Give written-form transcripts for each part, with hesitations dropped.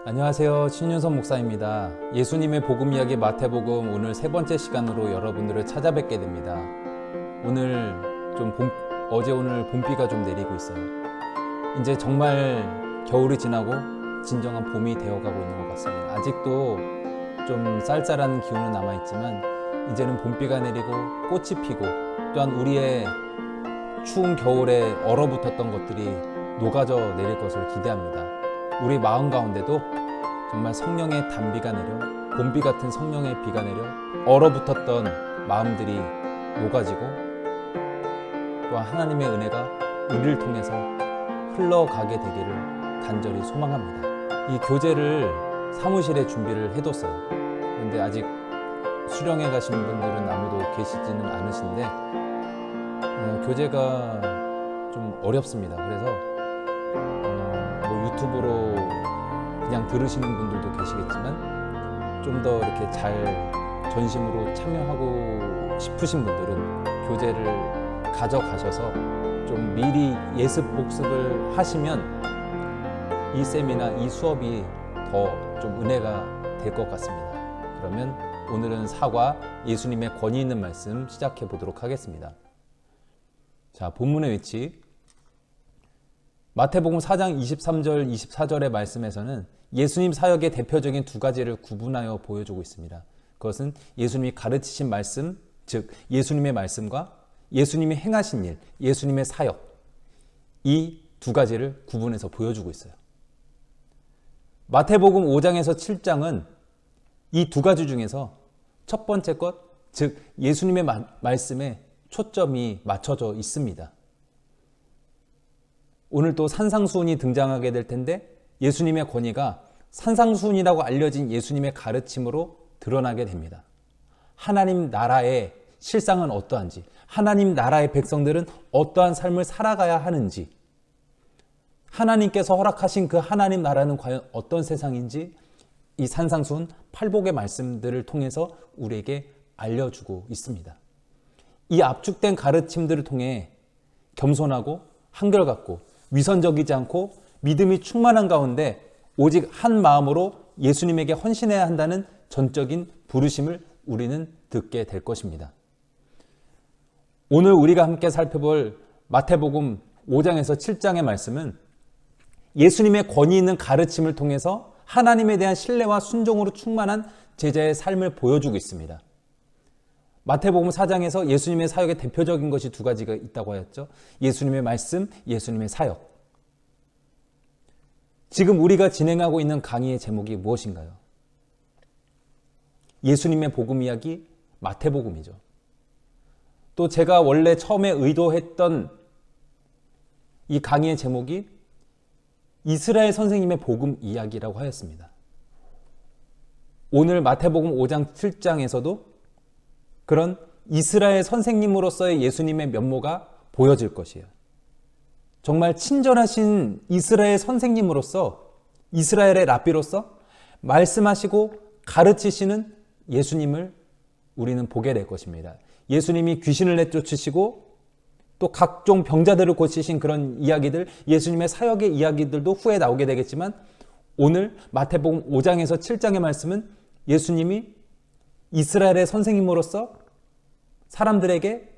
안녕하세요. 신윤선 목사입니다. 예수님의 복음 이야기 마태복음 오늘 세 번째 시간으로 여러분들을 찾아뵙게 됩니다. 오늘 어제 오늘 봄비가 좀 내리고 있어요. 이제 정말 겨울이 지나고 진정한 봄이 되어가고 있는 것 같습니다. 아직도 좀 쌀쌀한 기운은 남아있지만 이제는 봄비가 내리고 꽃이 피고 또한 우리의 추운 겨울에 얼어붙었던 것들이 녹아져 내릴 것을 기대합니다. 우리 마음 가운데도 정말 성령의 단비가 내려 봄비 같은 성령의 비가 내려 얼어붙었던 마음들이 녹아지고 또한 하나님의 은혜가 우리를 통해서 흘러가게 되기를 간절히 소망합니다. 이 교재를 사무실에 준비를 해뒀어요. 그런데 아직 수령해 가신 분들은 아무도 계시지는 않으신데 교재가 좀 어렵습니다. 그래서 유튜브로 그냥 들으시는 분들도 계시겠지만 좀 더 이렇게 잘 전심으로 참여하고 싶으신 분들은 교재를 가져가셔서 좀 미리 예습 복습을 하시면 이 세미나, 이 수업이 더 좀 은혜가 될 것 같습니다. 그러면 오늘은 사과 예수님의 권위 있는 말씀 시작해 보도록 하겠습니다. 자, 본문의 위치 마태복음 4장 23절, 24절의 말씀에서는 예수님 사역의 대표적인 두 가지를 구분하여 보여주고 있습니다. 그것은 예수님이 가르치신 말씀, 즉 예수님의 말씀과 예수님이 행하신 일, 예수님의 사역, 이 두 가지를 구분해서 보여주고 있어요. 마태복음 5장에서 7장은 이 두 가지 중에서 첫 번째 것, 즉 예수님의 말씀에 초점이 맞춰져 있습니다. 오늘 또 산상수훈이 등장하게 될 텐데 예수님의 권위가 산상수훈이라고 알려진 예수님의 가르침으로 드러나게 됩니다. 하나님 나라의 실상은 어떠한지, 하나님 나라의 백성들은 어떠한 삶을 살아가야 하는지, 하나님께서 허락하신 그 하나님 나라는 과연 어떤 세상인지 이 산상수훈 팔복의 말씀들을 통해서 우리에게 알려주고 있습니다. 이 압축된 가르침들을 통해 겸손하고 한결같고 위선적이지 않고 믿음이 충만한 가운데 오직 한 마음으로 예수님에게 헌신해야 한다는 전적인 부르심을 우리는 듣게 될 것입니다. 오늘 우리가 함께 살펴볼 마태복음 5장에서 7장의 말씀은 예수님의 권위 있는 가르침을 통해서 하나님에 대한 신뢰와 순종으로 충만한 제자의 삶을 보여주고 있습니다. 마태복음 4장에서 예수님의 사역의 대표적인 것이 두 가지가 있다고 하였죠. 예수님의 말씀, 예수님의 사역. 지금 우리가 진행하고 있는 강의의 제목이 무엇인가요? 예수님의 복음 이야기, 마태복음이죠. 또 제가 원래 처음에 의도했던 이 강의의 제목이 이스라엘 선생님의 복음 이야기라고 하였습니다. 오늘 마태복음 5장 7장에서도 그런 이스라엘 선생님으로서의 예수님의 면모가 보여질 것이에요. 정말 친절하신 이스라엘 선생님으로서, 이스라엘의 랍비로서 말씀하시고 가르치시는 예수님을 우리는 보게 될 것입니다. 예수님이 귀신을 내쫓으시고 또 각종 병자들을 고치신 그런 이야기들, 예수님의 사역의 이야기들도 후에 나오게 되겠지만 오늘 마태복음 5장에서 7장의 말씀은 예수님이 이스라엘의 선생님으로서 사람들에게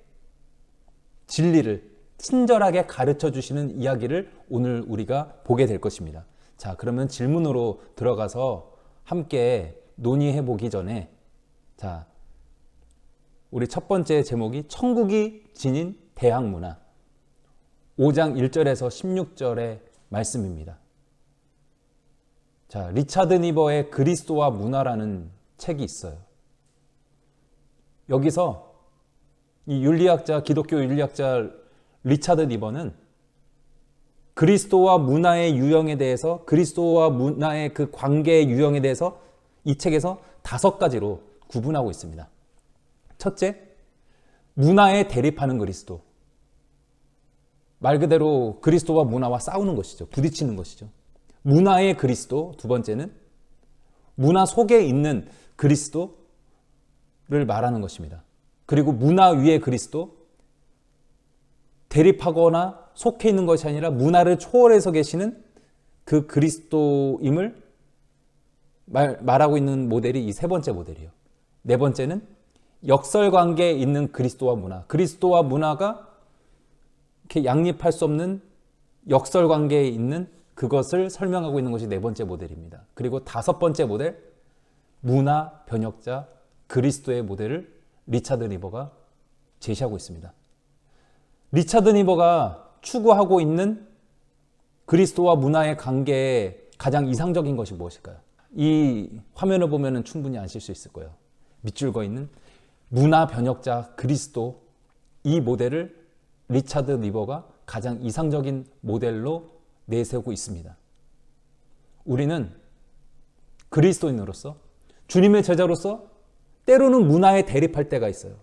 진리를 친절하게 가르쳐 주시는 이야기를 오늘 우리가 보게 될 것입니다. 자, 그러면 질문으로 들어가서 함께 논의해 보기 전에 자, 우리 첫 번째 제목이 천국이 지닌 대학문화 5장 1절에서 16절의 말씀입니다. 자, 리차드 니버의 그리스도와 문화라는 책이 있어요. 여기서 이 윤리학자, 기독교 윤리학자 리차드 니버는 그리스도와 문화의 유형에 대해서, 그리스도와 문화의 그 관계의 유형에 대해서 이 책에서 5가지로 구분하고 있습니다. 첫째, 문화에 대립하는 그리스도. 말 그대로 그리스도와 문화와 싸우는 것이죠. 부딪히는 것이죠. 문화의 그리스도. 두 번째는 문화 속에 있는 그리스도를 말하는 것입니다. 그리고 문화 위의 그리스도, 대립하거나 속해 있는 것이 아니라 문화를 초월해서 계시는 그 그리스도임을 말하고 있는 모델이 이 세 번째 모델이에요. 네 번째는 역설관계에 있는 그리스도와 문화. 그리스도와 문화가 이렇게 양립할 수 없는 역설관계에 있는 그것을 설명하고 있는 것이 네 번째 모델입니다. 그리고 다섯 번째 모델, 문화 변혁자 그리스도의 모델을 리차드 니버가 제시하고 있습니다. 리차드 니버가 추구하고 있는 그리스도와 문화의 관계에 가장 이상적인 것이 무엇일까요? 이 화면을 보면 충분히 아실 수 있을 거예요. 밑줄 그어 있는 문화 변혁자 그리스도, 이 모델을 리차드 니버가 가장 이상적인 모델로 내세우고 있습니다. 우리는 그리스도인으로서, 주님의 제자로서 때로는 문화에 대립할 때가 있어요.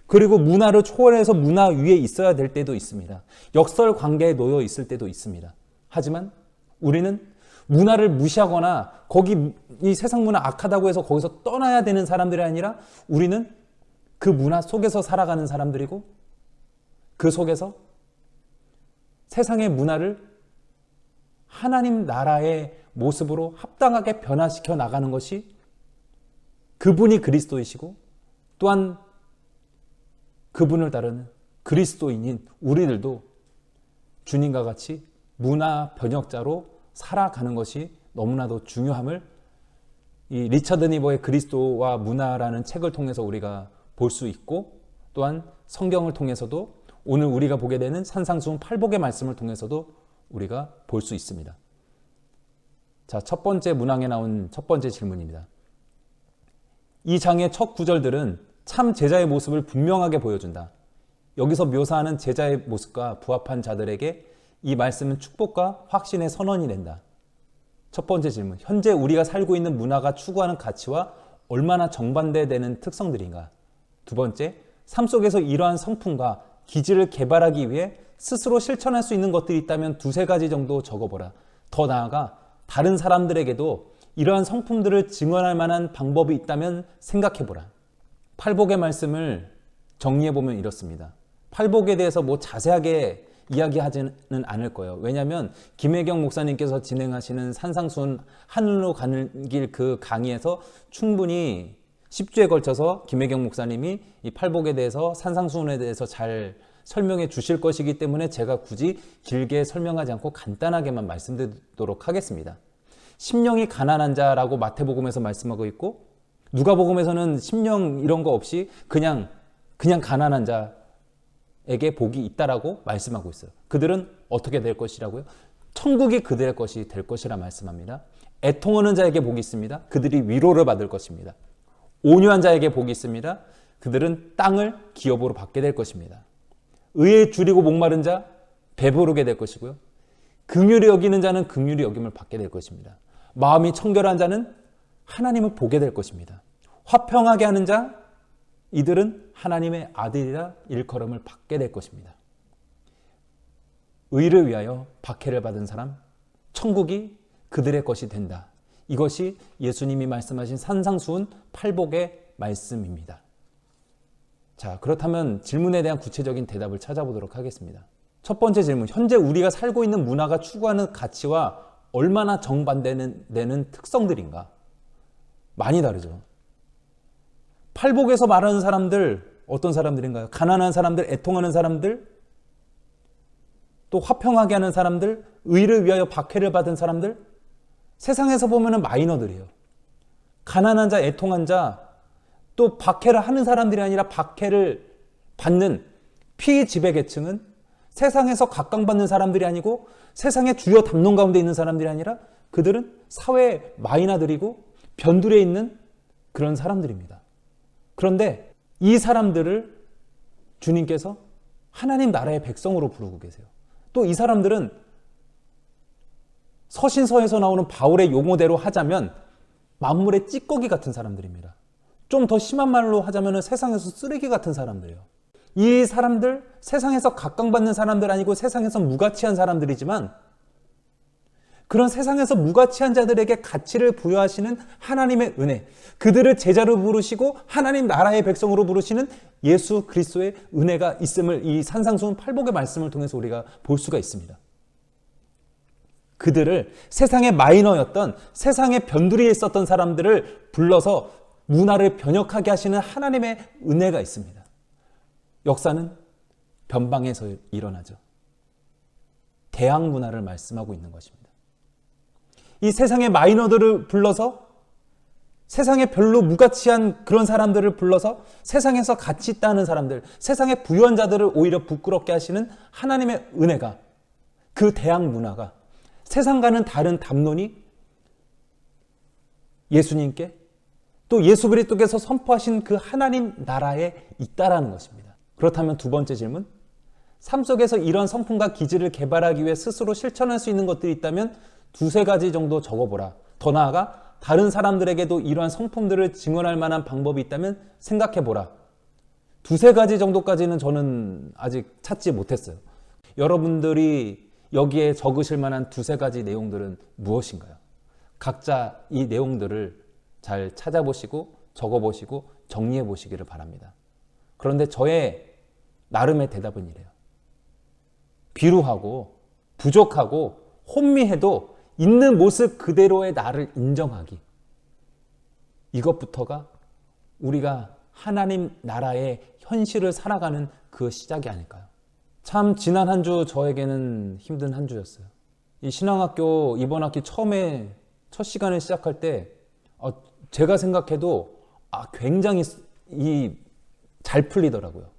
그리고 문화를 초월해서 문화 위에 있어야 될 때도 있습니다. 역설 관계에 놓여 있을 때도 있습니다. 하지만 우리는 문화를 무시하거나 거기 이 세상 문화 악하다고 해서 거기서 떠나야 되는 사람들이 아니라 우리는 그 문화 속에서 살아가는 사람들이고 그 속에서 세상의 문화를 하나님 나라의 모습으로 합당하게 변화시켜 나가는 것이 그분이 그리스도이시고 또한 그분을 따르는 그리스도인인 우리들도 주님과 같이 문화 변혁자로 살아가는 것이 너무나도 중요함을 이 리차드 니버의 그리스도와 문화라는 책을 통해서 우리가 볼 수 있고, 또한 성경을 통해서도 오늘 우리가 보게 되는 산상수훈 팔복의 말씀을 통해서도 우리가 볼 수 있습니다. 자, 첫 번째 문항에 나온 첫 번째 질문입니다. 이 장의 첫 구절들은 참 제자의 모습을 분명하게 보여준다. 여기서 묘사하는 제자의 모습과 부합한 자들에게 이 말씀은 축복과 확신의 선언이 된다. 첫 번째 질문, 현재 우리가 살고 있는 문화가 추구하는 가치와 얼마나 정반대되는 특성들인가? 두 번째, 삶 속에서 이러한 성품과 기질을 개발하기 위해 스스로 실천할 수 있는 것들이 있다면 두세 가지 정도 적어보라. 더 나아가 다른 사람들에게도 이러한 성품들을 증언할 만한 방법이 있다면 생각해보라. 팔복의 말씀을 정리해보면 이렇습니다. 팔복에 대해서 자세하게 이야기하지는 않을 거예요. 왜냐하면 김혜경 목사님께서 진행하시는 산상수훈 하늘로 가는 길 그 강의에서 충분히 10주에 걸쳐서 김혜경 목사님이 이 팔복에 대해서 산상수훈에 대해서 잘 설명해 주실 것이기 때문에 제가 굳이 길게 설명하지 않고 간단하게만 말씀드리도록 하겠습니다. 심령이 가난한 자라고 마태복음에서 말씀하고 있고, 누가복음에서는 심령 이런 거 없이 그냥 가난한 자에게 복이 있다라고 말씀하고 있어요. 그들은 어떻게 될 것이라고요? 천국이 그들의 것이 될 것이라 말씀합니다. 애통하는 자에게 복이 있습니다. 그들이 위로를 받을 것입니다. 온유한 자에게 복이 있습니다. 그들은 땅을 기업으로 받게 될 것입니다. 의에 줄이고 목마른 자 배부르게 될 것이고요. 긍휼히 여기는 자는 긍휼히 여김을 받게 될 것입니다. 마음이 청결한 자는 하나님을 보게 될 것입니다. 화평하게 하는 자, 이들은 하나님의 아들이라 일컬음을 받게 될 것입니다. 의를 위하여 박해를 받은 사람, 천국이 그들의 것이 된다. 이것이 예수님이 말씀하신 산상수훈 팔복의 말씀입니다. 자, 그렇다면 질문에 대한 구체적인 대답을 찾아보도록 하겠습니다. 첫 번째 질문, 현재 우리가 살고 있는 문화가 추구하는 가치와 얼마나 정반대되는 특성들인가? 많이 다르죠. 팔복에서 말하는 사람들, 어떤 사람들인가요? 가난한 사람들, 애통하는 사람들, 또 화평하게 하는 사람들, 의를 위하여 박해를 받은 사람들, 세상에서 보면 마이너들이에요. 가난한 자, 애통한 자, 또 박해를 하는 사람들이 아니라 박해를 받는 피지배계층은 세상에서 각광받는 사람들이 아니고 세상의 주요 담론 가운데 있는 사람들이 아니라 그들은 사회의 마이너들이고 변두리에 있는 그런 사람들입니다. 그런데 이 사람들을 주님께서 하나님 나라의 백성으로 부르고 계세요. 또 이 사람들은 서신서에서 나오는 바울의 용어대로 하자면 만물의 찌꺼기 같은 사람들입니다. 좀 더 심한 말로 하자면 세상에서 쓰레기 같은 사람들이에요. 이 사람들, 세상에서 각광받는 사람들 아니고 세상에서 무가치한 사람들이지만 그런 세상에서 무가치한 자들에게 가치를 부여하시는 하나님의 은혜, 그들을 제자로 부르시고 하나님 나라의 백성으로 부르시는 예수 그리스도의 은혜가 있음을 이 산상수훈 팔복의 말씀을 통해서 우리가 볼 수가 있습니다. 그들을 세상의 마이너였던 세상의 변두리에 있었던 사람들을 불러서 문화를 변혁하게 하시는 하나님의 은혜가 있습니다. 역사는 변방에서 일어나죠. 대학 문화를 말씀하고 있는 것입니다. 이 세상의 마이너들을 불러서 세상에 별로 무가치한 그런 사람들을 불러서 세상에서 가치 있다는 사람들, 세상의 부유한 자들을 오히려 부끄럽게 하시는 하나님의 은혜가, 그 대학 문화가 세상과는 다른 담론이 예수님께 또 예수 그리스도께서 선포하신 그 하나님 나라에 있다라는 것입니다. 그렇다면 두 번째 질문, 삶 속에서 이런 성품과 기질을 개발하기 위해 스스로 실천할 수 있는 것들이 있다면 두세 가지 정도 적어보라. 더 나아가 다른 사람들에게도 이러한 성품들을 증언할 만한 방법이 있다면 생각해보라. 두세 가지 정도까지는 저는 아직 찾지 못했어요. 여러분들이 여기에 적으실 만한 두세 가지 내용들은 무엇인가요? 각자 이 내용들을 잘 찾아보시고 적어보시고 정리해보시기를 바랍니다. 그런데 저의 나름의 대답은 이래요. 비루하고 부족하고 혼미해도 있는 모습 그대로의 나를 인정하기. 이것부터가 우리가 하나님 나라의 현실을 살아가는 그 시작이 아닐까요? 참 지난 한 주 저에게는 힘든 한 주였어요. 이 신앙학교 이번 학기 처음에 첫 시간을 시작할 때 제가 생각해도 굉장히 잘 풀리더라고요.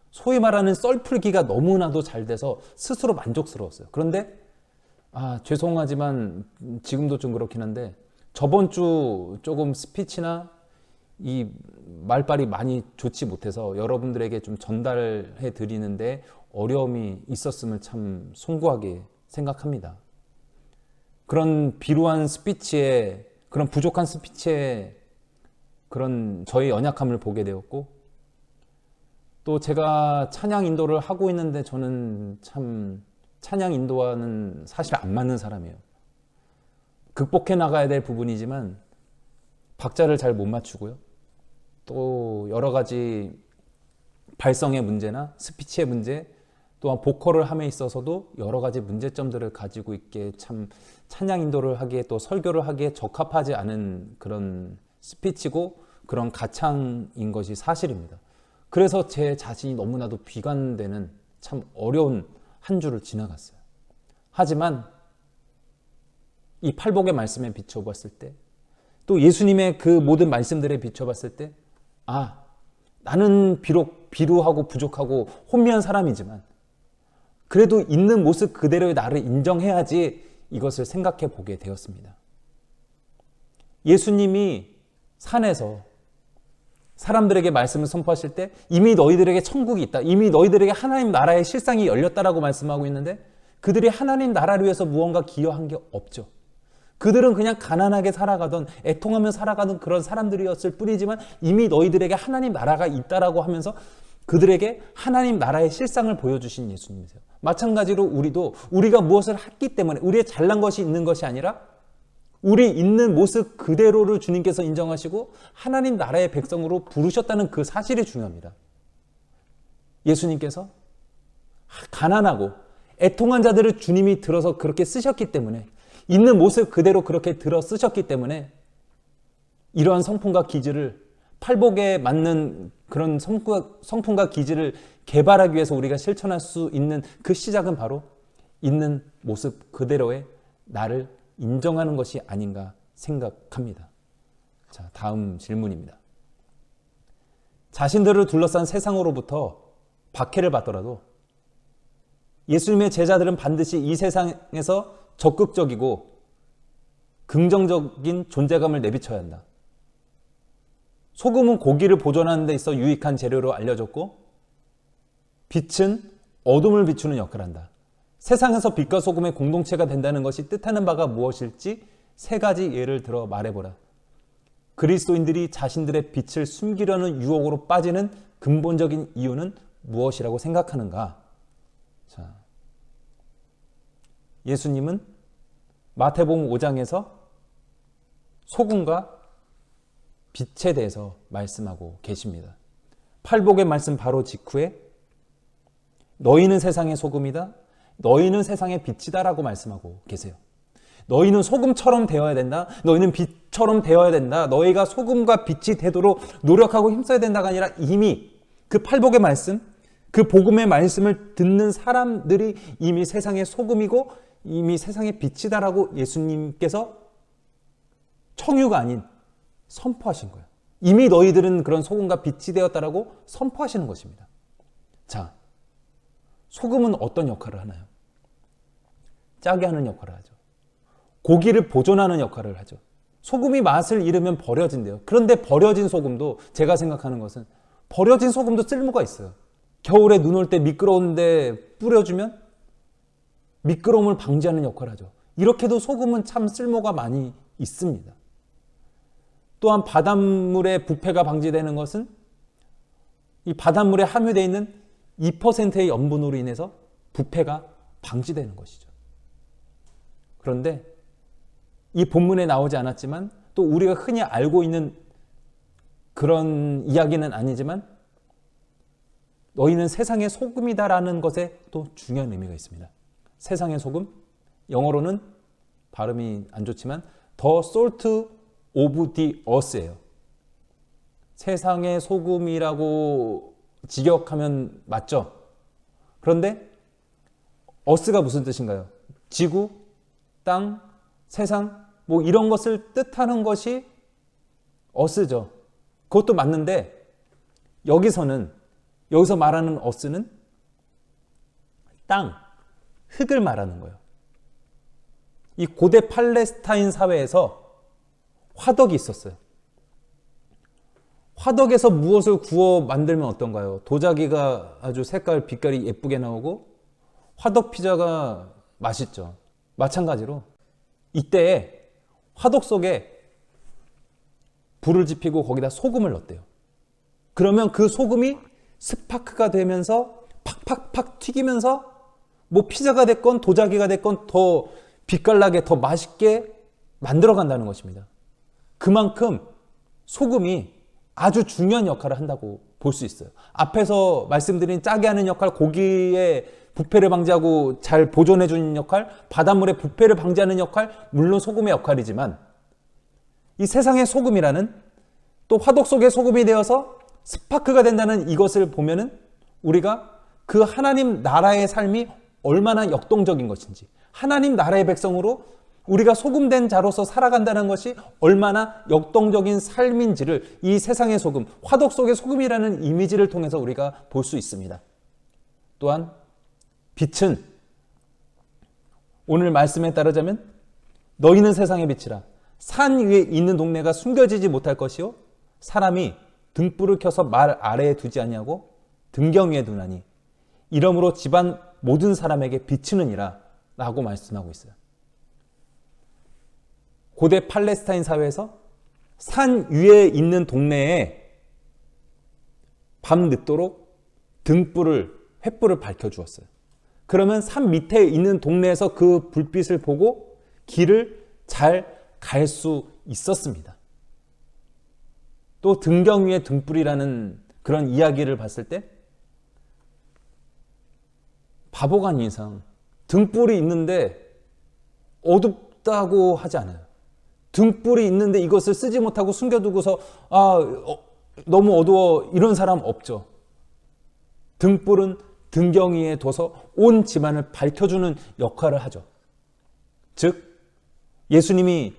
소위 말하는 썰풀기가 너무나도 잘 돼서 스스로 만족스러웠어요. 그런데 죄송하지만 지금도 좀 그렇긴 한데 저번 주 조금 스피치나 이 말발이 많이 좋지 못해서 여러분들에게 좀 전달해 드리는데 어려움이 있었음을 참 송구하게 생각합니다. 그런 비루한 스피치에, 그런 부족한 스피치에 그런 저의 연약함을 보게 되었고, 또 제가 찬양 인도를 하고 있는데 저는 참 찬양 인도와는 사실 안 맞는 사람이에요. 극복해 나가야 될 부분이지만 박자를 잘 못 맞추고요. 또 여러 가지 발성의 문제나 스피치의 문제, 또한 보컬을 함에 있어서도 여러 가지 문제점들을 가지고 있게 참 찬양 인도를 하기에 또 설교를 하기에 적합하지 않은 그런 스피치고 그런 가창인 것이 사실입니다. 그래서 제 자신이 너무나도 비관되는 참 어려운 한 주를 지나갔어요. 하지만 이 팔복의 말씀에 비춰봤을 때, 또 예수님의 그 모든 말씀들에 비춰봤을 때, 나는 비록 비루하고 부족하고 혼미한 사람이지만 그래도 있는 모습 그대로의 나를 인정해야지, 이것을 생각해 보게 되었습니다. 예수님이 산에서 사람들에게 말씀을 선포하실 때 이미 너희들에게 천국이 있다, 이미 너희들에게 하나님 나라의 실상이 열렸다라고 말씀하고 있는데, 그들이 하나님 나라를 위해서 무언가 기여한 게 없죠. 그들은 그냥 가난하게 살아가던, 애통하며 살아가던 그런 사람들이었을 뿐이지만 이미 너희들에게 하나님 나라가 있다라고 하면서 그들에게 하나님 나라의 실상을 보여주신 예수님이세요. 마찬가지로 우리도 우리가 무엇을 했기 때문에 우리의 잘난 것이 있는 것이 아니라 우리 있는 모습 그대로를 주님께서 인정하시고 하나님 나라의 백성으로 부르셨다는 그 사실이 중요합니다. 예수님께서 가난하고 애통한 자들을 주님이 들어서 그렇게 쓰셨기 때문에, 있는 모습 그대로 그렇게 들어 쓰셨기 때문에 이러한 성품과 기질을, 팔복에 맞는 그런 성품과 기질을 개발하기 위해서 우리가 실천할 수 있는 그 시작은 바로 있는 모습 그대로의 나를 인정하는 것이 아닌가 생각합니다. 자, 다음 질문입니다. 자신들을 둘러싼 세상으로부터 박해를 받더라도 예수님의 제자들은 반드시 이 세상에서 적극적이고 긍정적인 존재감을 내비쳐야 한다. 소금은 고기를 보존하는 데 있어 유익한 재료로 알려졌고, 빛은 어둠을 비추는 역할을 한다. 세상에서 빛과 소금의 공동체가 된다는 것이 뜻하는 바가 무엇일지 세 가지 예를 들어 말해보라. 그리스도인들이 자신들의 빛을 숨기려는 유혹으로 빠지는 근본적인 이유는 무엇이라고 생각하는가? 자, 예수님은 마태복음 5장에서 소금과 빛에 대해서 말씀하고 계십니다. 팔복의 말씀 바로 직후에 너희는 세상의 소금이다, 너희는 세상의 빛이다 라고 말씀하고 계세요. 너희는 소금처럼 되어야 된다. 너희는 빛처럼 되어야 된다. 너희가 소금과 빛이 되도록 노력하고 힘써야 된다가 아니라 이미 그 팔복의 말씀, 그 복음의 말씀을 듣는 사람들이 이미 세상의 소금이고 이미 세상의 빛이다라고 예수님께서 청유가 아닌 선포하신 거예요. 이미 너희들은 그런 소금과 빛이 되었다라고 선포하시는 것입니다. 자, 소금은 어떤 역할을 하나요? 짜게 하는 역할을 하죠. 고기를 보존하는 역할을 하죠. 소금이 맛을 잃으면 버려진대요. 그런데 버려진 소금도, 제가 생각하는 것은 버려진 소금도 쓸모가 있어요. 겨울에 눈 올 때 미끄러운데 뿌려주면 미끄러움을 방지하는 역할을 하죠. 이렇게도 소금은 참 쓸모가 많이 있습니다. 또한 바닷물의 부패가 방지되는 것은 이 바닷물에 함유되어 있는 2%의 염분으로 인해서 부패가 방지되는 것이죠. 그런데 이 본문에 나오지 않았지만 또 우리가 흔히 알고 있는 그런 이야기는 아니지만 너희는 세상의 소금이다라는 것에 또 중요한 의미가 있습니다. 세상의 소금, 영어로는 발음이 안 좋지만 The Salt of the Earth예요. 세상의 소금이라고 직역하면 맞죠? 그런데 Earth가 무슨 뜻인가요? 지구, 땅, 세상 뭐 이런 것을 뜻하는 것이 Earth죠. 그것도 맞는데 여기서 말하는 Earth는 땅, 흙을 말하는 거예요. 이 고대 팔레스타인 사회에서 화덕이 있었어요. 화덕에서 무엇을 구워 만들면 어떤가요? 도자기가 아주 빛깔이 예쁘게 나오고 화덕 피자가 맛있죠. 마찬가지로 이때에 화덕 속에 불을 지피고 거기다 소금을 넣었대요. 그러면 그 소금이 스파크가 되면서 팍팍팍 튀기면서 뭐 피자가 됐건 도자기가 됐건 더 빛깔나게 더 맛있게 만들어 간다는 것입니다. 그만큼 소금이 아주 중요한 역할을 한다고 볼 수 있어요. 앞에서 말씀드린 짜게 하는 역할, 고기의 부패를 방지하고 잘 보존해 주는 역할, 바닷물의 부패를 방지하는 역할, 물론 소금의 역할이지만 이 세상의 소금이라는 또 화덕 속의 소금이 되어서 스파크가 된다는 이것을 보면은 우리가 그 하나님 나라의 삶이 얼마나 역동적인 것인지, 하나님 나라의 백성으로 우리가 소금된 자로서 살아간다는 것이 얼마나 역동적인 삶인지를 이 세상의 소금, 화덕 속의 소금이라는 이미지를 통해서 우리가 볼 수 있습니다. 또한 빛은 오늘 말씀에 따르자면 너희는 세상의 빛이라. 산 위에 있는 동네가 숨겨지지 못할 것이요 사람이 등불을 켜서 말 아래에 두지 아니하고 등경 위에 두나니 이러므로 집안 모든 사람에게 비치느니라 라고 말씀하고 있어요. 고대 팔레스타인 사회에서 산 위에 있는 동네에 밤 늦도록 횃불을 밝혀주었어요. 그러면 산 밑에 있는 동네에서 그 불빛을 보고 길을 잘 갈 수 있었습니다. 또 등경 위에 등불이라는 그런 이야기를 봤을 때 바보가 아닌 이상 등불이 있는데 어둡다고 하지 않아요. 등불이 있는데 이것을 쓰지 못하고 숨겨두고서 너무 어두워 이런 사람 없죠. 등불은 등경 위에 둬서 온 집안을 밝혀주는 역할을 하죠. 즉 예수님이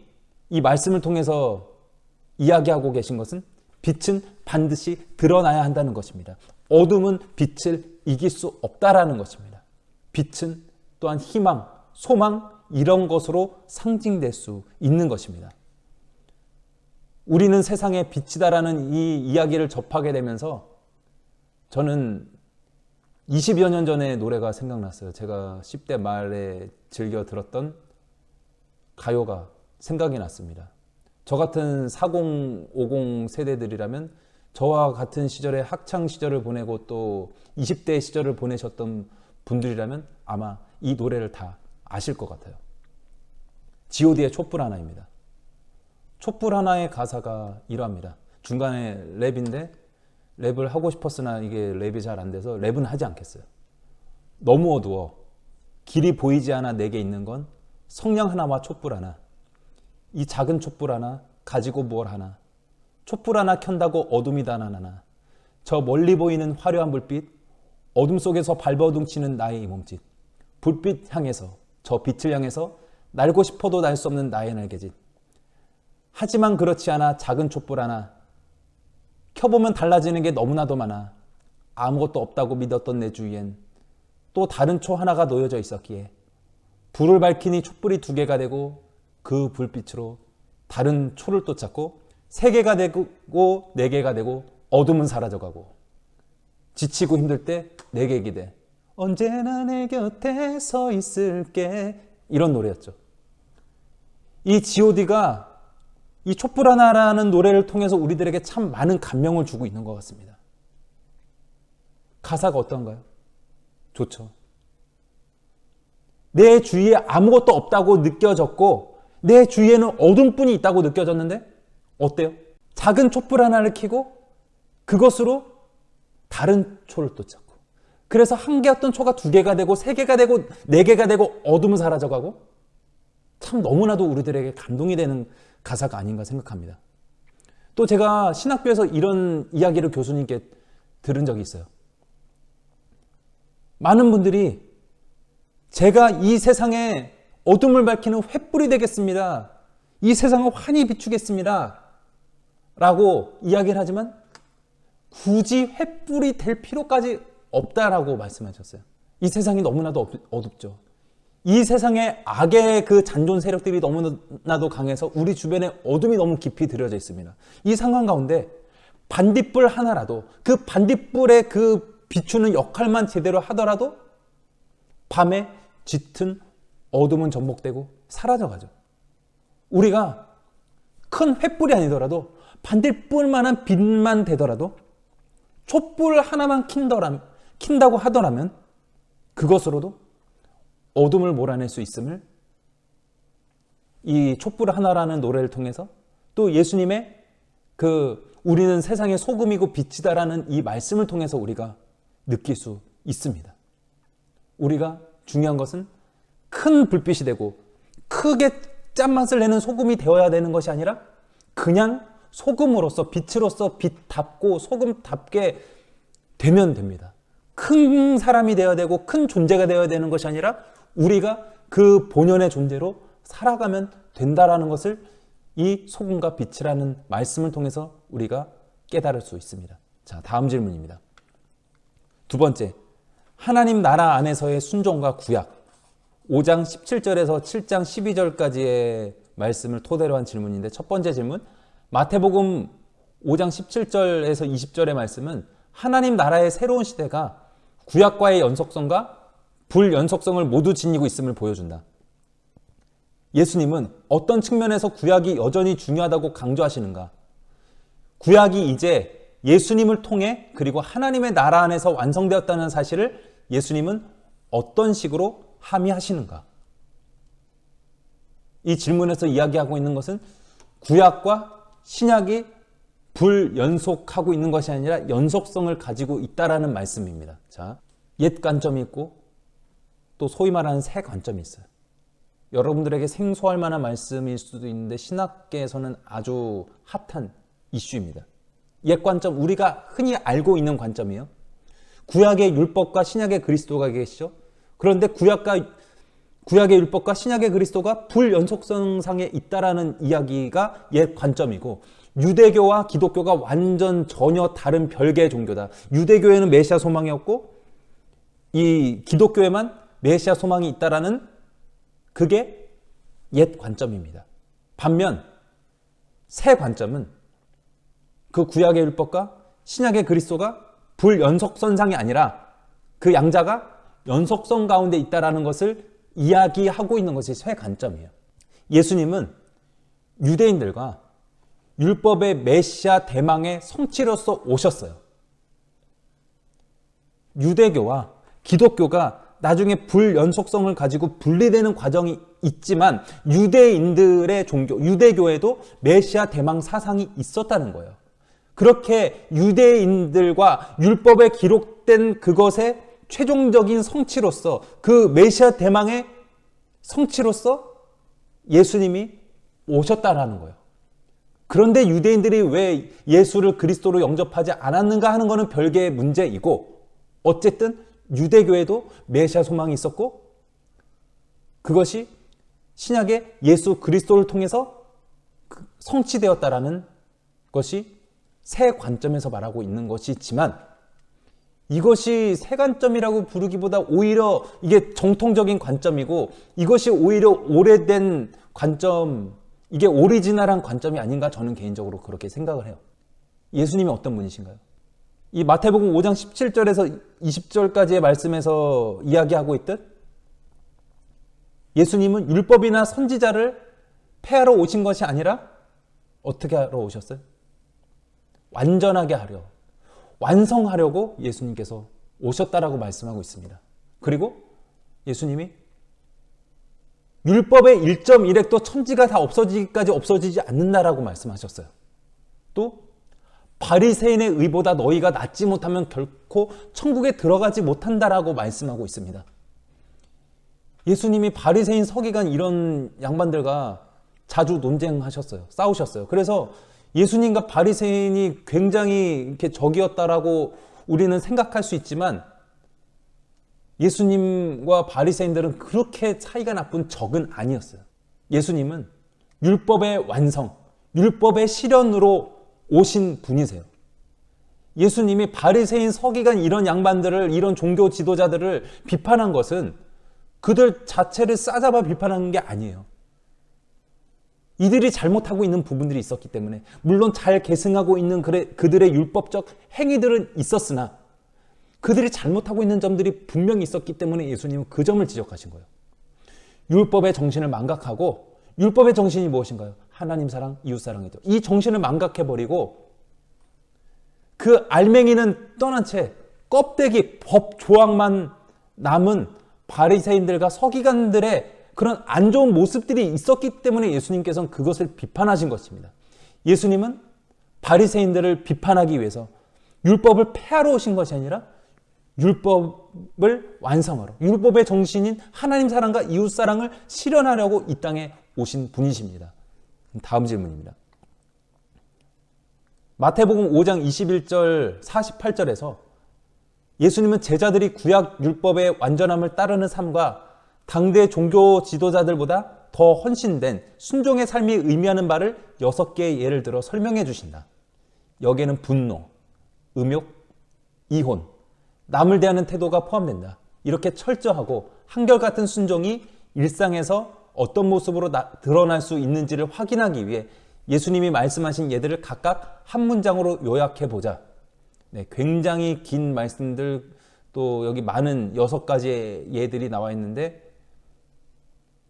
이 말씀을 통해서 이야기하고 계신 것은 빛은 반드시 드러나야 한다는 것입니다. 어둠은 빛을 이길 수 없다라는 것입니다. 빛은 또한 희망, 소망 이런 것으로 상징될 수 있는 것입니다. 우리는 세상의 빛이다라는 이 이야기를 접하게 되면서 저는 20여 년 전의 노래가 생각났어요. 제가 10대 말에 즐겨 들었던 가요가 생각이 났습니다. 저 같은 40, 50 세대들이라면 저와 같은 시절에 학창 시절을 보내고 또 20대 시절을 보내셨던 분들이라면 아마 이 노래를 다 아실 것 같아요. G.O.D의 촛불 하나입니다. 촛불 하나의 가사가 이러합니다. 중간에 랩인데 랩을 하고 싶었으나 이게 랩이 잘 안 돼서 랩은 하지 않겠어요. 너무 어두워. 길이 보이지 않아 내게 있는 건 성냥 하나와 촛불 하나, 이 작은 촛불 하나 가지고 뭘 하나, 촛불 하나 켠다고 어둠이 다 나나, 저 멀리 보이는 화려한 불빛, 어둠 속에서 발버둥치는 나의 이 몸짓, 불빛 향해서, 저 빛을 향해서 날고 싶어도 날 수 없는 나의 날개짓. 하지만 그렇지 않아. 작은 촛불 하나 켜보면 달라지는 게 너무나도 많아. 아무것도 없다고 믿었던 내 주위엔 또 다른 초 하나가 놓여져 있었기에 불을 밝히니 촛불이 2개가 되고 그 불빛으로 다른 초를 또 찾고 3개가 되고 4개가 되고 어둠은 사라져가고 지치고 힘들 때 내게 기대 언제나 내 곁에 서 있을게, 이런 노래였죠. 이 G.O.D가 이 촛불 하나라는 노래를 통해서 우리들에게 참 많은 감명을 주고 있는 것 같습니다. 가사가 어떤가요? 좋죠. 내 주위에 아무것도 없다고 느껴졌고 내 주위에는 어둠뿐이 있다고 느껴졌는데 어때요? 작은 촛불 하나를 켜고 그것으로 다른 초를 또 찾고, 그래서 1개였던 초가 2개가 되고 3개가 되고 4개가 되고 어둠은 사라져가고, 참 너무나도 우리들에게 감동이 되는 가사가 아닌가 생각합니다. 또 제가 신학교에서 이런 이야기를 교수님께 들은 적이 있어요. 많은 분들이 제가 이 세상에 어둠을 밝히는 횃불이 되겠습니다, 이 세상을 환히 비추겠습니다 라고 이야기를 하지만 굳이 횃불이 될 필요까지 없다라고 말씀하셨어요. 이 세상이 너무나도 어둡죠. 이 세상에 악의 그 잔존 세력들이 너무나도 강해서 우리 주변에 어둠이 너무 깊이 들여져 있습니다. 이 상황 가운데 반딧불 하나라도, 그 반딧불의 그 비추는 역할만 제대로 하더라도 밤에 짙은 어둠은 전복되고 사라져가죠. 우리가 큰 횃불이 아니더라도 반딧불만한 빛만 되더라도 촛불 하나만 킨다고 하더라면 그것으로도 어둠을 몰아낼 수 있음을 이 촛불 하나라는 노래를 통해서, 또 예수님의 그 우리는 세상의 소금이고 빛이다라는 이 말씀을 통해서 우리가 느낄 수 있습니다. 우리가 중요한 것은 큰 불빛이 되고 크게 짠맛을 내는 소금이 되어야 되는 것이 아니라 그냥 소금으로서, 빛으로서 빛답고 소금답게 되면 됩니다. 큰 사람이 되어야 되고 큰 존재가 되어야 되는 것이 아니라 우리가 그 본연의 존재로 살아가면 된다라는 것을 이 소금과 빛이라는 말씀을 통해서 우리가 깨달을 수 있습니다. 자, 다음 질문입니다. 2번째, 하나님 나라 안에서의 순종과 구약. 5장 17절에서 7장 12절까지의 말씀을 토대로 한 질문인데, 첫 번째 질문, 마태복음 5장 17절에서 20절의 말씀은 하나님 나라의 새로운 시대가 구약과의 연속성과 불연속성을 모두 지니고 있음을 보여준다. 예수님은 어떤 측면에서 구약이 여전히 중요하다고 강조하시는가? 구약이 이제 예수님을 통해 그리고 하나님의 나라 안에서 완성되었다는 사실을 예수님은 어떤 식으로 함의하시는가? 이 질문에서 이야기하고 있는 것은 구약과 신약이 불연속하고 있는 것이 아니라 연속성을 가지고 있다라는 말씀입니다. 자, 옛 관점이 있고 또 소위 말하는 새 관점이 있어요. 여러분들에게 생소할 만한 말씀일 수도 있는데 신학계에서는 아주 핫한 이슈입니다. 옛 관점, 우리가 흔히 알고 있는 관점이에요. 구약의 율법과 신약의 그리스도가 계시죠. 그런데 구약의 율법과 신약의 그리스도가 불연속성상에 있다라는 이야기가 옛 관점이고, 유대교와 기독교가 완전 전혀 다른 별개의 종교다. 유대교에는 메시아 소망이 없고 이 기독교에만 메시아 소망이 있다라는, 그게 옛 관점입니다. 반면 새 관점은 그 구약의 율법과 신약의 그리스도가 불연속선상이 아니라 그 양자가 연속성 가운데 있다라는 것을 이야기하고 있는 것이 새 관점이에요. 예수님은 유대인들과 율법의 메시아 대망의 성취로서 오셨어요. 유대교와 기독교가 나중에 불연속성을 가지고 분리되는 과정이 있지만 유대인들의 종교, 유대교에도 메시아 대망 사상이 있었다는 거예요. 그렇게 유대인들과 율법에 기록된 그것의 최종적인 성취로서, 그 메시아 대망의 성취로서 예수님이 오셨다라는 거예요. 그런데 유대인들이 왜 예수를 그리스도로 영접하지 않았는가 하는 것은 별개의 문제이고, 어쨌든 유대교에도 메시아 소망이 있었고, 그것이 신약의 예수 그리스도를 통해서 성취되었다라는 것이 새 관점에서 말하고 있는 것이지만, 이것이 새 관점이라고 부르기보다 오히려 이게 정통적인 관점이고, 이것이 오히려 오래된 관점, 이게 오리지널한 관점이 아닌가, 저는 개인적으로 그렇게 생각을 해요. 예수님이 어떤 분이신가요? 이 마태복음 5장 17절에서 20절까지의 말씀에서 이야기하고 있듯, 예수님은 율법이나 선지자를 폐하러 오신 것이 아니라 어떻게 하러 오셨어요? 완전하게 하려, 완성하려고 예수님께서 오셨다라고 말씀하고 있습니다. 그리고 예수님이 율법의 1.1획도 천지가 다 없어지기까지 없어지지 않는다라고 말씀하셨어요. 또 바리새인의 의보다 너희가 낫지 못하면 결코 천국에 들어가지 못한다라고 말씀하고 있습니다. 예수님이 바리새인, 서기관 이런 양반들과 자주 논쟁하셨어요. 싸우셨어요. 그래서 예수님과 바리새인이 굉장히 이렇게 적이었다라고 우리는 생각할 수 있지만, 예수님과 바리새인들은 그렇게 사이가 나쁜 적은 아니었어요. 예수님은 율법의 완성, 율법의 실현으로 오신 분이세요. 예수님이 바리새인, 서기관 이런 양반들을, 이런 종교 지도자들을 비판한 것은 그들 자체를 싸잡아 비판한 게 아니에요. 이들이 잘못하고 있는 부분들이 있었기 때문에, 물론 잘 계승하고 있는 그들의 율법적 행위들은 있었으나 그들이 잘못하고 있는 점들이 분명히 있었기 때문에 예수님은 그 점을 지적하신 거예요. 율법의 정신을 망각하고, 율법의 정신이 무엇인가요? 하나님 사랑, 이웃 사랑이죠. 이 정신을 망각해버리고 그 알맹이는 떠난 채 껍데기, 법 조항만 남은 바리새인들과 서기관들의 그런 안 좋은 모습들이 있었기 때문에 예수님께서는 그것을 비판하신 것입니다. 예수님은 바리새인들을 비판하기 위해서 율법을 폐하러 오신 것이 아니라 율법을 완성하러, 율법의 정신인 하나님 사랑과 이웃 사랑을 실현하려고 이 땅에 오신 분이십니다. 다음 질문입니다. 마태복음 5장 21절 48절에서 예수님은 제자들이 구약 율법의 완전함을 따르는 삶과 당대 종교 지도자들보다 더 헌신된 순종의 삶이 의미하는 바를 6개의 예를 들어 설명해 주신다. 여기에는 분노, 음욕, 이혼, 남을 대하는 태도가 포함된다. 이렇게 철저하고 한결같은 순종이 일상에서 어떤 모습으로 드러날 수 있는지를 확인하기 위해 예수님이 말씀하신 예들을 각각 한 문장으로 요약해 보자. 네, 굉장히 긴 말씀들, 또 여기 많은 6가지의 예들이 나와 있는데,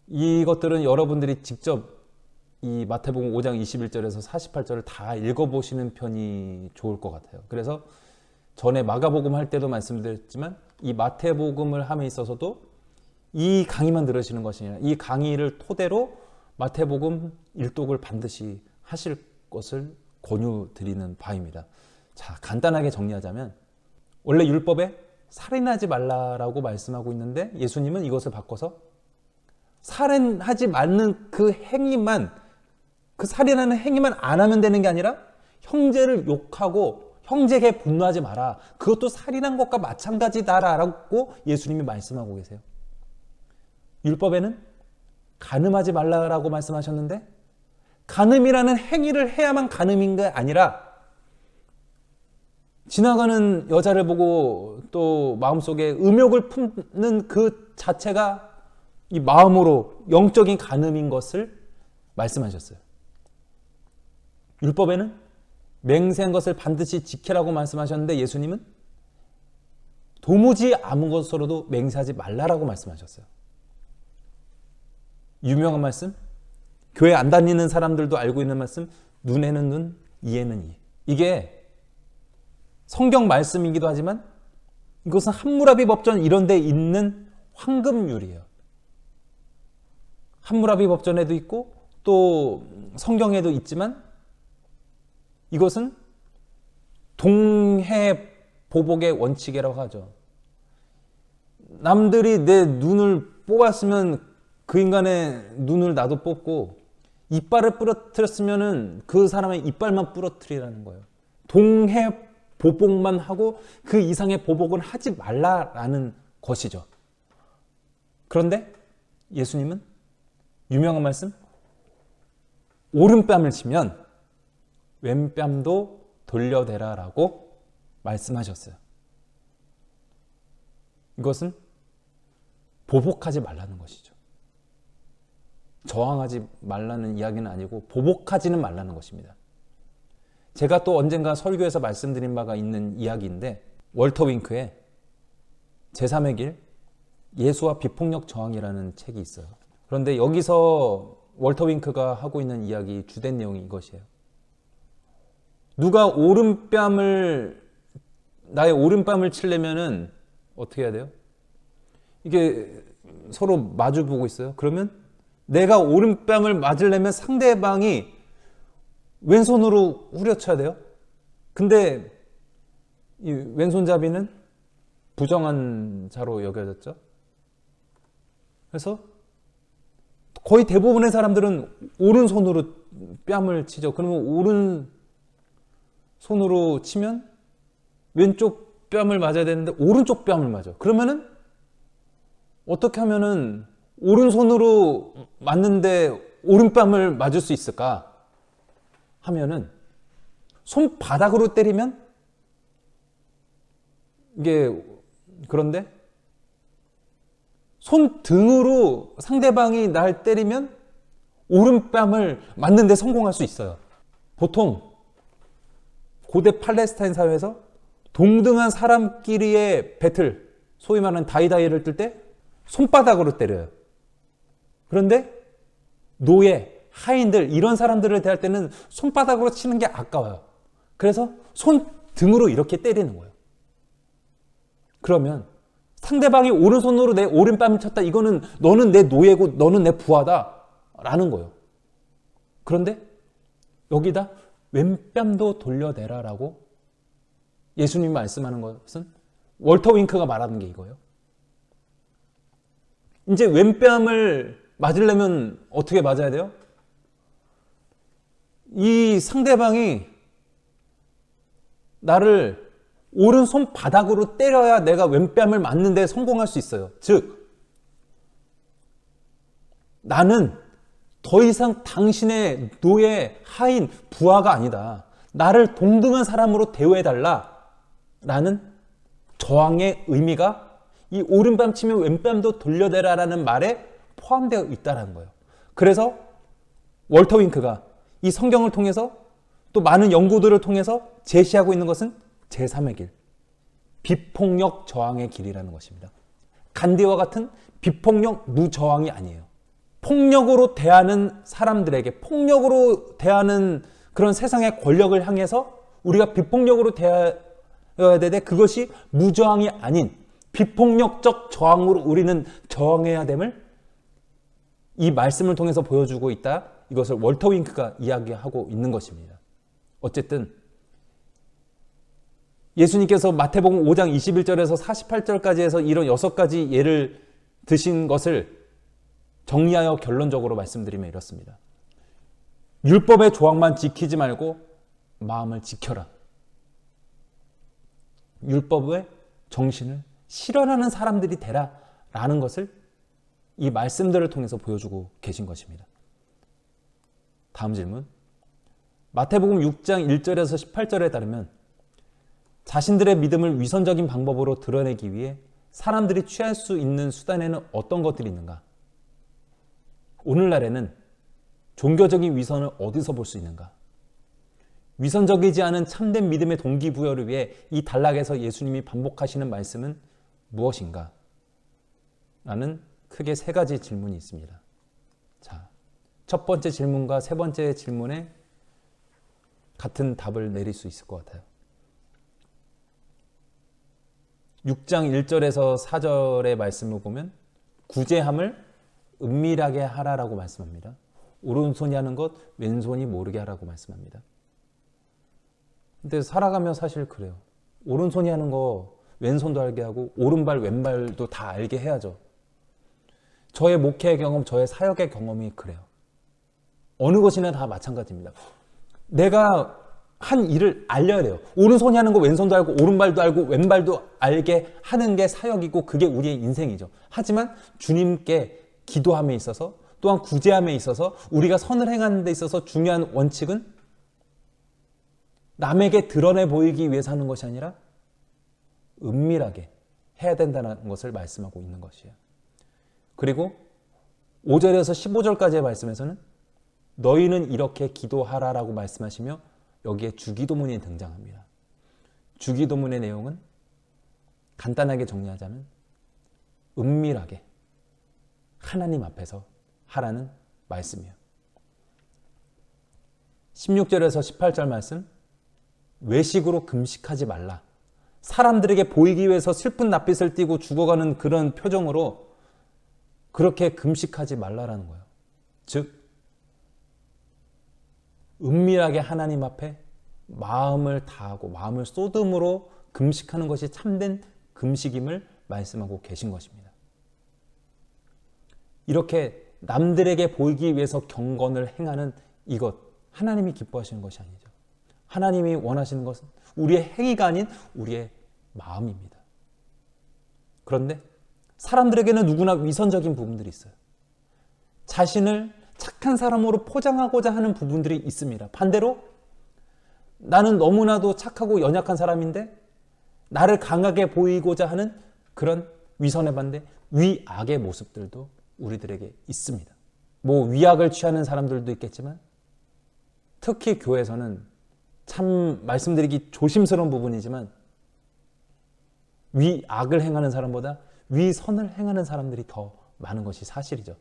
이것들은 여러분들이 직접 이 마태복음 5장 21절에서 48절을 다 읽어보시는 편이 좋을 것 같아요. 그래서 전에 마가복음 할 때도 말씀드렸지만, 이 마태복음을 함에 있어서도 이 강의만 들으시는 것이 아니라 이 강의를 토대로 마태복음 일독을 반드시 하실 것을 권유드리는 바입니다. 자, 간단하게 정리하자면, 원래 율법에 살인하지 말라라고 말씀하고 있는데 예수님은 이것을 바꿔서 살인하지 말는 그 행위만, 그 살인하는 행위만 안 하면 되는 게 아니라 형제를 욕하고 형제에게 분노하지 마라, 그것도 살인한 것과 마찬가지다라고 예수님이 말씀하고 계세요. 율법에는 간음하지 말라라고 말씀하셨는데, 간음이라는 행위를 해야만 간음인 게 아니라 지나가는 여자를 보고 또 마음속에 음욕을 품는 그 자체가 이 마음으로 영적인 간음인 것을 말씀하셨어요. 율법에는 맹세한 것을 반드시 지키라고 말씀하셨는데 예수님은 도무지 아무것으로도 맹세하지 말라라고 말씀하셨어요. 유명한 말씀, 교회 안 다니는 사람들도 알고 있는 말씀, 눈에는 눈, 이에는 이. 이게 성경 말씀이기도 하지만 이것은 함무라비 법전 이런 데 있는 황금률이에요. 함무라비 법전에도 있고 또 성경에도 있지만, 이것은 동해 보복의 원칙이라고 하죠. 남들이 내 눈을 뽑았으면 그 인간의 눈을 나도 뽑고 이빨을 부러뜨렸으면은 그 사람의 이빨만 부러뜨리라는 거예요. 동해 보복만 하고 그 이상의 보복은 하지 말라라는 것이죠. 그런데 예수님은 유명한 말씀, 오른뺨을 치면 왼뺨도 돌려대라라고 말씀하셨어요. 이것은 보복하지 말라는 것이죠. 저항하지 말라는 이야기는 아니고 보복하지는 말라는 것입니다. 제가 또 언젠가 설교에서 말씀드린 바가 있는 이야기인데, 월터 윙크의 제3의 길, 예수와 비폭력 저항이라는 책이 있어요. 그런데 여기서 월터 윙크가 하고 있는 이야기 주된 내용이 이것이에요. 누가 나의 오른뺨을 치려면은 어떻게 해야 돼요? 이게 서로 마주 보고 있어요. 그러면 내가 오른뺨을 맞으려면 상대방이 왼손으로 후려쳐야 돼요. 근데 이 왼손잡이는 부정한 자로 여겨졌죠. 그래서 거의 대부분의 사람들은 오른손으로 뺨을 치죠. 그러면 오른손으로 치면 왼쪽 뺨을 맞아야 되는데 오른쪽 뺨을 맞아. 그러면은 어떻게 하면은 오른손으로 맞는데 오른뺨을 맞을 수 있을까 하면은 손바닥으로 때리면 이게, 그런데 손등으로 상대방이 날 때리면 오른뺨을 맞는데 성공할 수 있어요. 보통 고대 팔레스타인 사회에서 동등한 사람끼리의 배틀, 소위 말하는 다이다이를 뜰 때 손바닥으로 때려요. 그런데 노예, 하인들, 이런 사람들을 대할 때는 손바닥으로 치는 게 아까워요. 그래서 손등으로 이렇게 때리는 거예요. 그러면 상대방이 오른손으로 내 오른뺨을 쳤다. 이거는 너는 내 노예고 너는 내 부하다 라는 거예요. 그런데 여기다 왼뺨도 돌려내라라고 예수님이 말씀하는 것은 월터 윙크가 말하는 게 이거예요. 이제 왼뺨을 맞으려면 어떻게 맞아야 돼요? 이 상대방이 나를 오른손 바닥으로 때려야 내가 왼뺨을 맞는 데 성공할 수 있어요. 즉, 나는 더 이상 당신의 노예, 하인, 부하가 아니다. 나를 동등한 사람으로 대우해달라 라는 저항의 의미가 이 오른뺨 치면 왼뺨도 돌려대라라는 말에 포함되어 있다는 거예요. 그래서 월터 윙크가 이 성경을 통해서 또 많은 연구들을 통해서 제시하고 있는 것은 제3의 길, 비폭력 저항의 길이라는 것입니다. 간디와 같은 비폭력 무저항이 아니에요. 폭력으로 대하는 사람들에게, 폭력으로 대하는 그런 세상의 권력을 향해서 우리가 비폭력으로 대해야 되는데, 그것이 무저항이 아닌 비폭력적 저항으로 우리는 저항해야 됨을 이 말씀을 통해서 보여주고 있다. 이것을 월터 윙크가 이야기하고 있는 것입니다. 어쨌든 예수님께서 마태복음 5장 21절에서 48절까지 해서 이런 6가지 예를 드신 것을 정리하여 결론적으로 말씀드리면 이렇습니다. 율법의 조항만 지키지 말고 마음을 지켜라. 율법의 정신을 실현하는 사람들이 되라 라는 것을 이 말씀들을 통해서 보여주고 계신 것입니다. 다음 질문. 마태복음 6장 1절에서 18절에 따르면 자신들의 믿음을 위선적인 방법으로 드러내기 위해 사람들이 취할 수 있는 수단에는 어떤 것들이 있는가? 오늘날에는 종교적인 위선을 어디서 볼 수 있는가? 위선적이지 않은 참된 믿음의 동기부여를 위해 이 단락에서 예수님이 반복하시는 말씀은 무엇인가? 라는 크게 3가지 질문이 있습니다. 자, 첫 번째 질문과 세 번째 질문에 같은 답을 내릴 수 있을 것 같아요. 6장 1절에서 4절의 말씀을 보면 구제함을 은밀하게 하라라고 말씀합니다. 오른손이 하는 것 왼손이 모르게 하라고 말씀합니다. 근데 살아가면 사실 그래요. 오른손이 하는 거 왼손도 알게 하고 오른발 왼발도 다 알게 해야죠. 저의 목회의 경험, 저의 사역의 경험이 그래요. 어느 것이나 다 마찬가지입니다. 내가 한 일을 알려야 돼요. 오른손이 하는 거 왼손도 알고 오른발도 알고 왼발도 알게 하는 게 사역이고 그게 우리의 인생이죠. 하지만 주님께 기도함에 있어서 또한 구제함에 있어서 우리가 선을 행하는 데 있어서 중요한 원칙은 남에게 드러내 보이기 위해서 하는 것이 아니라 은밀하게 해야 된다는 것을 말씀하고 있는 것이에요. 그리고 5절에서 15절까지의 말씀에서는 너희는 이렇게 기도하라라고 말씀하시며 여기에 주기도문이 등장합니다. 주기도문의 내용은 간단하게 정리하자면 은밀하게 하나님 앞에서 하라는 말씀이에요. 16절에서 18절 말씀, 외식으로 금식하지 말라. 사람들에게 보이기 위해서 슬픈 낯빛을 띠고 죽어가는 그런 표정으로 그렇게 금식하지 말라라는 거예요. 즉 은밀하게 하나님 앞에 마음을 다하고 마음을 쏟음으로 금식하는 것이 참된 금식임을 말씀하고 계신 것입니다. 이렇게 남들에게 보이기 위해서 경건을 행하는 이것, 하나님이 기뻐하시는 것이 아니죠. 하나님이 원하시는 것은 우리의 행위가 아닌 우리의 마음입니다. 그런데 사람들에게는 누구나 위선적인 부분들이 있어요. 자신을 착한 사람으로 포장하고자 하는 부분들이 있습니다. 반대로 나는 너무나도 착하고 연약한 사람인데 나를 강하게 보이고자 하는 그런 위선에 반대 위악의 모습들도 우리들에게 있습니다. 뭐 위악을 취하는 사람들도 있겠지만 특히 교회에서는 참 말씀드리기 조심스러운 부분이지만 위악을 행하는 사람보다 위선을 행하는 사람들이 더 많은 것이 사실이죠.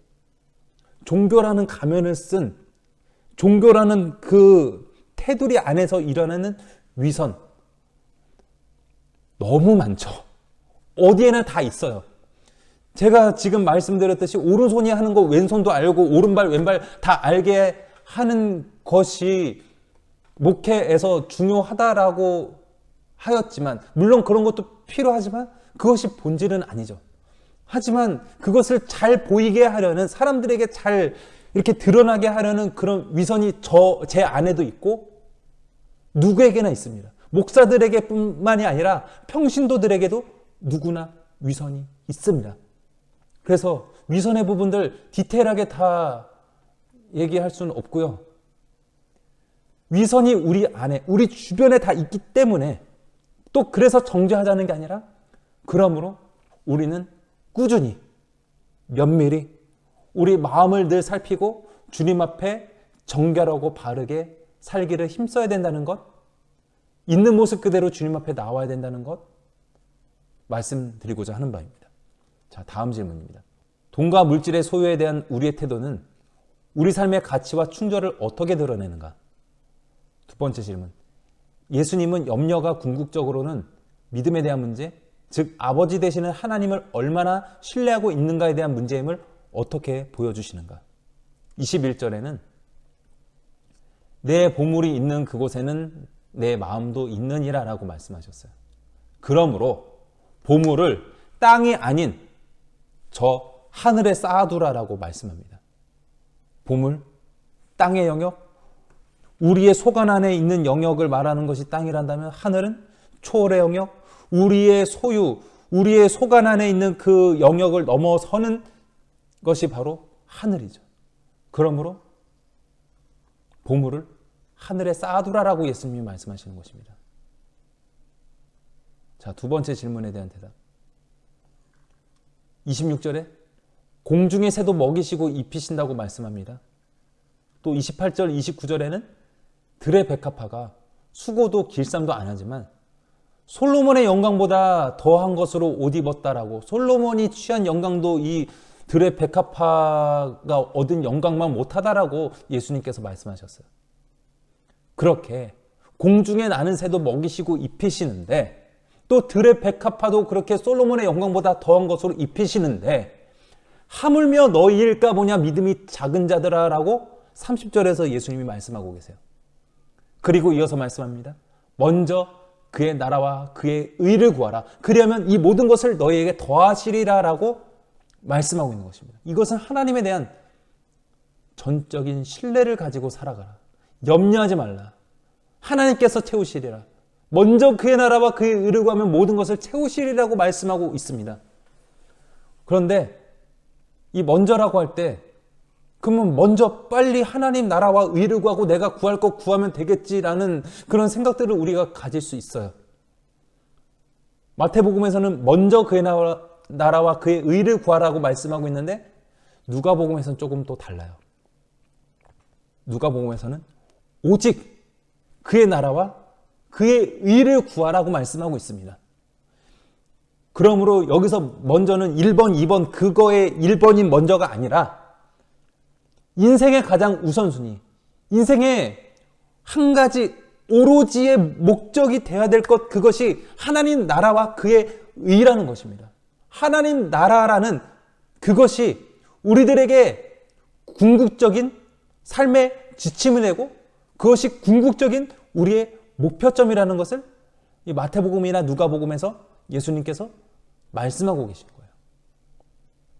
종교라는 가면을 쓴 종교라는 그 테두리 안에서 일어나는 위선 너무 많죠. 어디에나 다 있어요. 제가 지금 말씀드렸듯이 오른손이 하는 거 왼손도 알고 오른발 왼발 다 알게 하는 것이 목회에서 중요하다라고 하였지만 물론 그런 것도 필요하지만 그것이 본질은 아니죠. 하지만 그것을 잘 보이게 하려는 사람들에게 잘 이렇게 드러나게 하려는 그런 위선이 제 안에도 있고 누구에게나 있습니다. 목사들에게 뿐만이 아니라 평신도들에게도 누구나 위선이 있습니다. 그래서 위선의 부분들 디테일하게 다 얘기할 수는 없고요. 위선이 우리 안에, 우리 주변에 다 있기 때문에 또 그래서 정죄하자는 게 아니라 그러므로 우리는 꾸준히 면밀히 우리 마음을 늘 살피고 주님 앞에 정결하고 바르게 살기를 힘써야 된다는 것, 있는 모습 그대로 주님 앞에 나와야 된다는 것 말씀드리고자 하는 바입니다. 자, 다음 질문입니다. 돈과 물질의 소유에 대한 우리의 태도는 우리 삶의 가치와 충절을 어떻게 드러내는가? 두 번째 질문. 예수님은 염려가 궁극적으로는 믿음에 대한 문제, 즉 아버지 되시는 하나님을 얼마나 신뢰하고 있는가에 대한 문제임을 어떻게 보여주시는가? 21절에는 내 보물이 있는 그곳에는 내 마음도 있느니라 라고 말씀하셨어요. 그러므로 보물을 땅이 아닌 저 하늘에 쌓아두라라고 말씀합니다. 보물, 땅의 영역, 우리의 소관 안에 있는 영역을 말하는 것이 땅이란다면 하늘은 초월의 영역, 우리의 소유, 우리의 소관 안에 있는 그 영역을 넘어서는 것이 바로 하늘이죠. 그러므로 보물을 하늘에 쌓아두라라고 예수님이 말씀하시는 것입니다. 자, 두 번째 질문에 대한 대답. 26절에 공중의 새도 먹이시고 입히신다고 말씀합니다. 또 28절, 29절에는 들의 백합화가 수고도 길쌈도 안 하지만 솔로몬의 영광보다 더한 것으로 옷 입었다라고, 솔로몬이 취한 영광도 이 들의 백합화가 얻은 영광만 못하다라고 예수님께서 말씀하셨어요. 그렇게 공중에 나는 새도 먹이시고 입히시는데 또 들의 백합화도 그렇게 솔로몬의 영광보다 더한 것으로 입히시는데 하물며 너희일까 보냐 믿음이 작은 자들아라고 30절에서 예수님이 말씀하고 계세요. 그리고 이어서 말씀합니다. 먼저 그의 나라와 그의 의를 구하라. 그리하면 이 모든 것을 너희에게 더하시리라라고 말씀하고 있는 것입니다. 이것은 하나님에 대한 전적인 신뢰를 가지고 살아가라. 염려하지 말라. 하나님께서 채우시리라. 먼저 그의 나라와 그의 의를 구하면 모든 것을 채우시리라고 말씀하고 있습니다. 그런데 이 먼저라고 할 때 그러면 먼저 빨리 하나님 나라와 의를 구하고 내가 구할 것 구하면 되겠지라는 그런 생각들을 우리가 가질 수 있어요. 마태복음에서는 먼저 그의 나라와 그의 의를 구하라고 말씀하고 있는데 누가복음에서는 조금 또 달라요. 누가복음에서는 오직 그의 나라와 그의 의를 구하라고 말씀하고 있습니다. 그러므로 여기서 먼저는 1번, 2번 그거의 1번이 먼저가 아니라 인생의 가장 우선순위, 인생의 한 가지 오로지의 목적이 되어야 될 것, 그것이 하나님 나라와 그의 의라는 것입니다. 하나님 나라라는 그것이 우리들에게 궁극적인 삶의 지침을 내고 그것이 궁극적인 우리의 목표점이라는 것을 이 마태복음이나 누가복음에서 예수님께서 말씀하고 계신 거예요.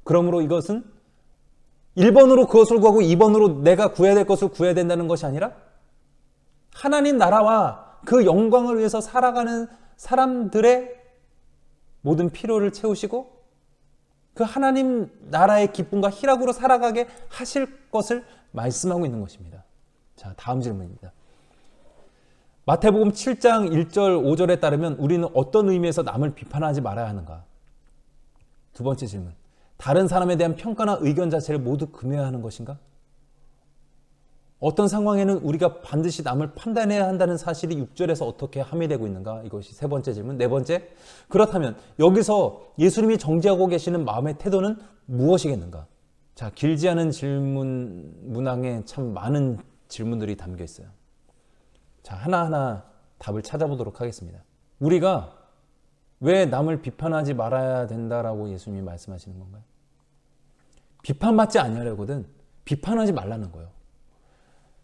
그러므로 이것은 1번으로 그것을 구하고 2번으로 내가 구해야 될 것을 구해야 된다는 것이 아니라 하나님 나라와 그 영광을 위해서 살아가는 사람들의 모든 필요를 채우시고 그 하나님 나라의 기쁨과 희락으로 살아가게 하실 것을 말씀하고 있는 것입니다. 자, 다음 질문입니다. 마태복음 7장 1절 5절에 따르면 우리는 어떤 의미에서 남을 비판하지 말아야 하는가? 두 번째 질문. 다른 사람에 대한 평가나 의견 자체를 모두 금해야 하는 것인가? 어떤 상황에는 우리가 반드시 남을 판단해야 한다는 사실이 6절에서 어떻게 함의되고 있는가? 이것이 세 번째 질문. 네 번째, 그렇다면 여기서 예수님이 정지하고 계시는 마음의 태도는 무엇이겠는가? 자, 길지 않은 질문 문항에 참 많은 질문들이 담겨 있어요. 자, 하나하나 답을 찾아보도록 하겠습니다. 우리가 왜 남을 비판하지 말아야 된다라고 예수님이 말씀하시는 건가요? 비판받지 않으려거든 비판하지 말라는 거예요.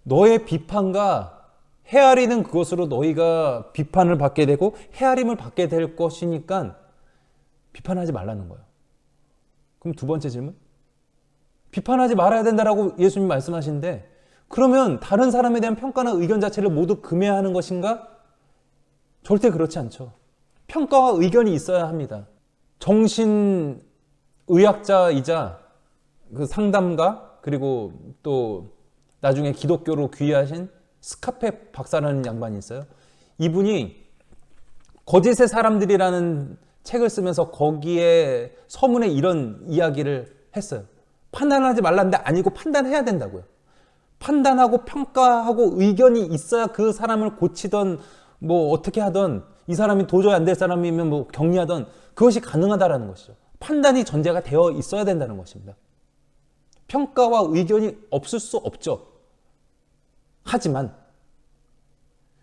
너의 비판과 헤아리는 그것으로 너희가 비판을 받게 되고 헤아림을 받게 될 것이니까 비판하지 말라는 거예요. 그럼 두 번째 질문? 비판하지 말아야 된다라고 예수님이 말씀하시는데 그러면 다른 사람에 대한 평가나 의견 자체를 모두 금해야 하는 것인가? 절대 그렇지 않죠. 평가와 의견이 있어야 합니다. 정신의학자이자 그 상담가 그리고 또 나중에 기독교로 귀의하신 스카페 박사라는 양반이 있어요. 이분이 거짓의 사람들이라는 책을 쓰면서 거기에 서문에 이런 이야기를 했어요. 판단하지 말라는데 아니고 판단해야 된다고요. 판단하고 평가하고 의견이 있어야 그 사람을 고치던 뭐 어떻게 하던 이 사람이 도저히 안 될 사람이면 뭐 격리하던 그것이 가능하다라는 것이죠. 판단이 전제가 되어 있어야 된다는 것입니다. 평가와 의견이 없을 수 없죠. 하지만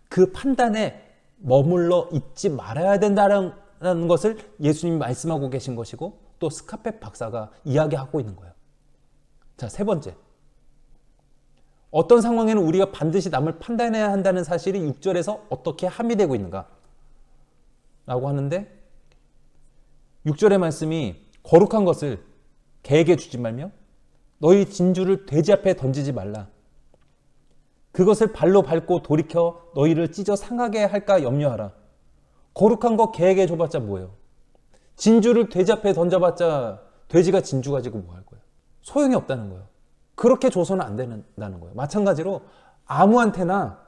그 판단에 머물러 있지 말아야 된다는 것을 예수님이 말씀하고 계신 것이고 또 스카페 박사가 이야기하고 있는 거예요. 자, 세 번째. 어떤 상황에는 우리가 반드시 남을 판단해야 한다는 사실이 6절에서 어떻게 함의되고 있는가? 라고 하는데 6절의 말씀이 거룩한 것을 개에게 주지 말며 너희 진주를 돼지 앞에 던지지 말라. 그것을 발로 밟고 돌이켜 너희를 찢어 상하게 할까 염려하라. 거룩한 거 개에게 줘봤자 뭐예요? 진주를 돼지 앞에 던져봤자 돼지가 진주 가지고 뭐 할 거예요? 소용이 없다는 거예요. 그렇게 줘서는 안 된다는 거예요. 마찬가지로 아무한테나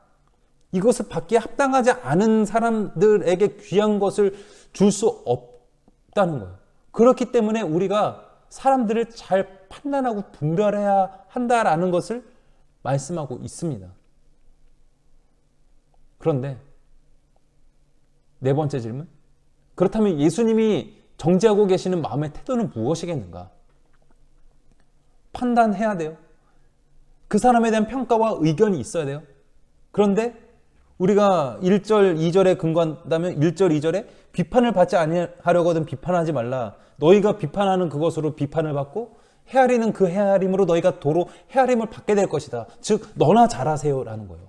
이것을 받기에 합당하지 않은 사람들에게 귀한 것을 줄 수 없다는 거예요. 그렇기 때문에 우리가 사람들을 잘 판단하고 분별해야 한다라는 것을 말씀하고 있습니다. 그런데 네 번째 질문. 그렇다면 예수님이 정지하고 계시는 마음의 태도는 무엇이겠는가? 판단해야 돼요. 그 사람에 대한 평가와 의견이 있어야 돼요. 그런데 우리가 1절, 2절에 근거한다면 1절, 2절에 비판을 받지 아니하려거든 비판하지 말라. 너희가 비판하는 그것으로 비판을 받고 헤아리는 그 헤아림으로 너희가 도로 헤아림을 받게 될 것이다. 즉 너나 잘하세요 라는 거예요.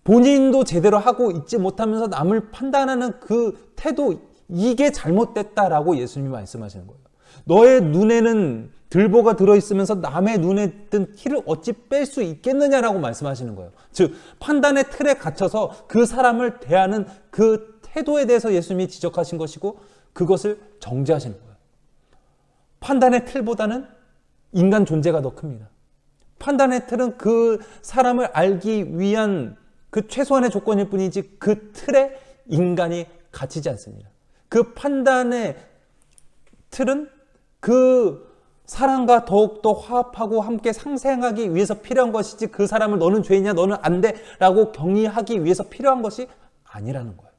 본인도 제대로 하고 있지 못하면서 남을 판단하는 그 태도, 이게 잘못됐다라고 예수님이 말씀하시는 거예요. 너의 눈에는 들보가 들어있으면서 남의 눈에 든 티를 어찌 뺄 수 있겠느냐라고 말씀하시는 거예요. 즉 판단의 틀에 갇혀서 그 사람을 대하는 그 태도에 대해서 예수님이 지적하신 것이고 그것을 정죄하시는 거예요. 판단의 틀보다는 인간 존재가 더 큽니다. 판단의 틀은 그 사람을 알기 위한 그 최소한의 조건일 뿐이지 그 틀에 인간이 갇히지 않습니다. 그 판단의 틀은 그 사람과 더욱더 화합하고 함께 상생하기 위해서 필요한 것이지 그 사람을 너는 죄인이야 너는 안 돼 라고 격리하기 위해서 필요한 것이 아니라는 거예요.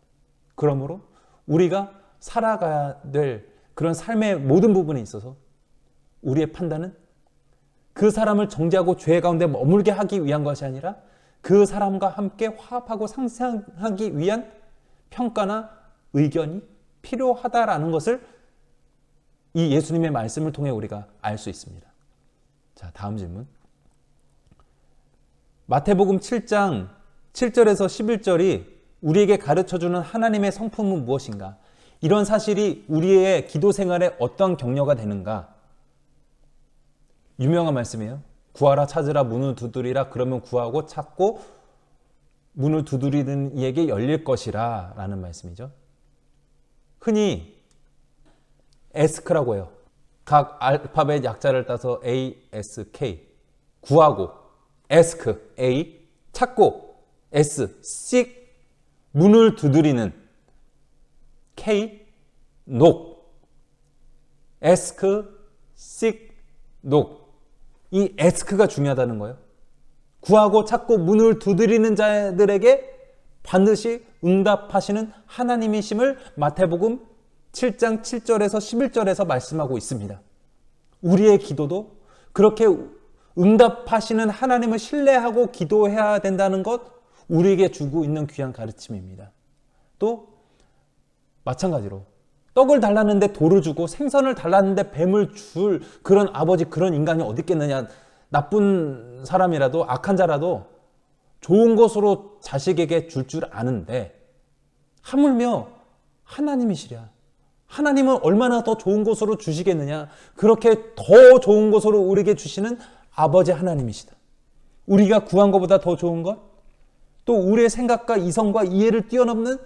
그러므로 우리가 살아가야 될 그런 삶의 모든 부분에 있어서 우리의 판단은 그 사람을 정죄하고 죄 가운데 머물게 하기 위한 것이 아니라 그 사람과 함께 화합하고 상생하기 위한 평가나 의견이 필요하다라는 것을 이 예수님의 말씀을 통해 우리가 알 수 있습니다. 자, 다음 질문. 마태복음 7장 7절에서 11절이 우리에게 가르쳐주는 하나님의 성품은 무엇인가? 이런 사실이 우리의 기도 생활에 어떤 격려가 되는가? 유명한 말씀이에요. 구하라 찾으라 문을 두드리라 그러면 구하고 찾고 문을 두드리는 이에게 열릴 것이라 라는 말씀이죠. 흔히 ask라고 해요. 각 알파벳 약자를 따서 ask 구하고 ask a 찾고 s seek 문을 두드리는 k knock ask seek knock 이 ask가 중요하다는 거예요. 구하고 찾고 문을 두드리는 자들에게 반드시 응답하시는 하나님이심을 마태복음 7장 7절에서 11절에서 말씀하고 있습니다. 우리의 기도도 그렇게 응답하시는 하나님을 신뢰하고 기도해야 된다는 것 우리에게 주고 있는 귀한 가르침입니다. 또 마찬가지로 떡을 달랐는데 돌을 주고 생선을 달랐는데 뱀을 줄 그런 아버지 그런 인간이 어디 있겠느냐. 나쁜 사람이라도 악한 자라도 좋은 것으로 자식에게 줄 줄 아는데 하물며 하나님이시랴. 하나님은 얼마나 더 좋은 것으로 주시겠느냐. 그렇게 더 좋은 것으로 우리에게 주시는 아버지 하나님이시다. 우리가 구한 것보다 더 좋은 것, 또 우리의 생각과 이성과 이해를 뛰어넘는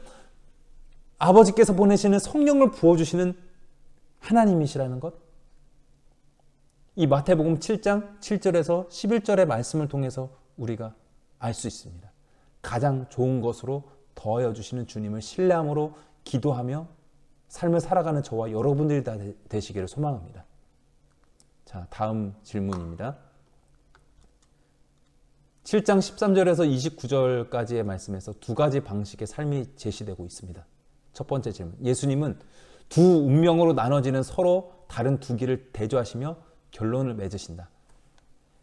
아버지께서 보내시는 성령을 부어주시는 하나님이시라는 것, 이 마태복음 7장 7절에서 11절의 말씀을 통해서 우리가 알 수 있습니다. 가장 좋은 것으로 더하여주시는 주님을 신뢰함으로 기도하며 삶을 살아가는 저와 여러분들이 다 되시기를 소망합니다. 자, 다음 질문입니다. 7장 13절에서 29절까지의 말씀에서 두 가지 방식의 삶이 제시되고 있습니다. 첫 번째 질문. 예수님은 두 운명으로 나눠지는 서로 다른 두 길을 대조하시며 결론을 맺으신다.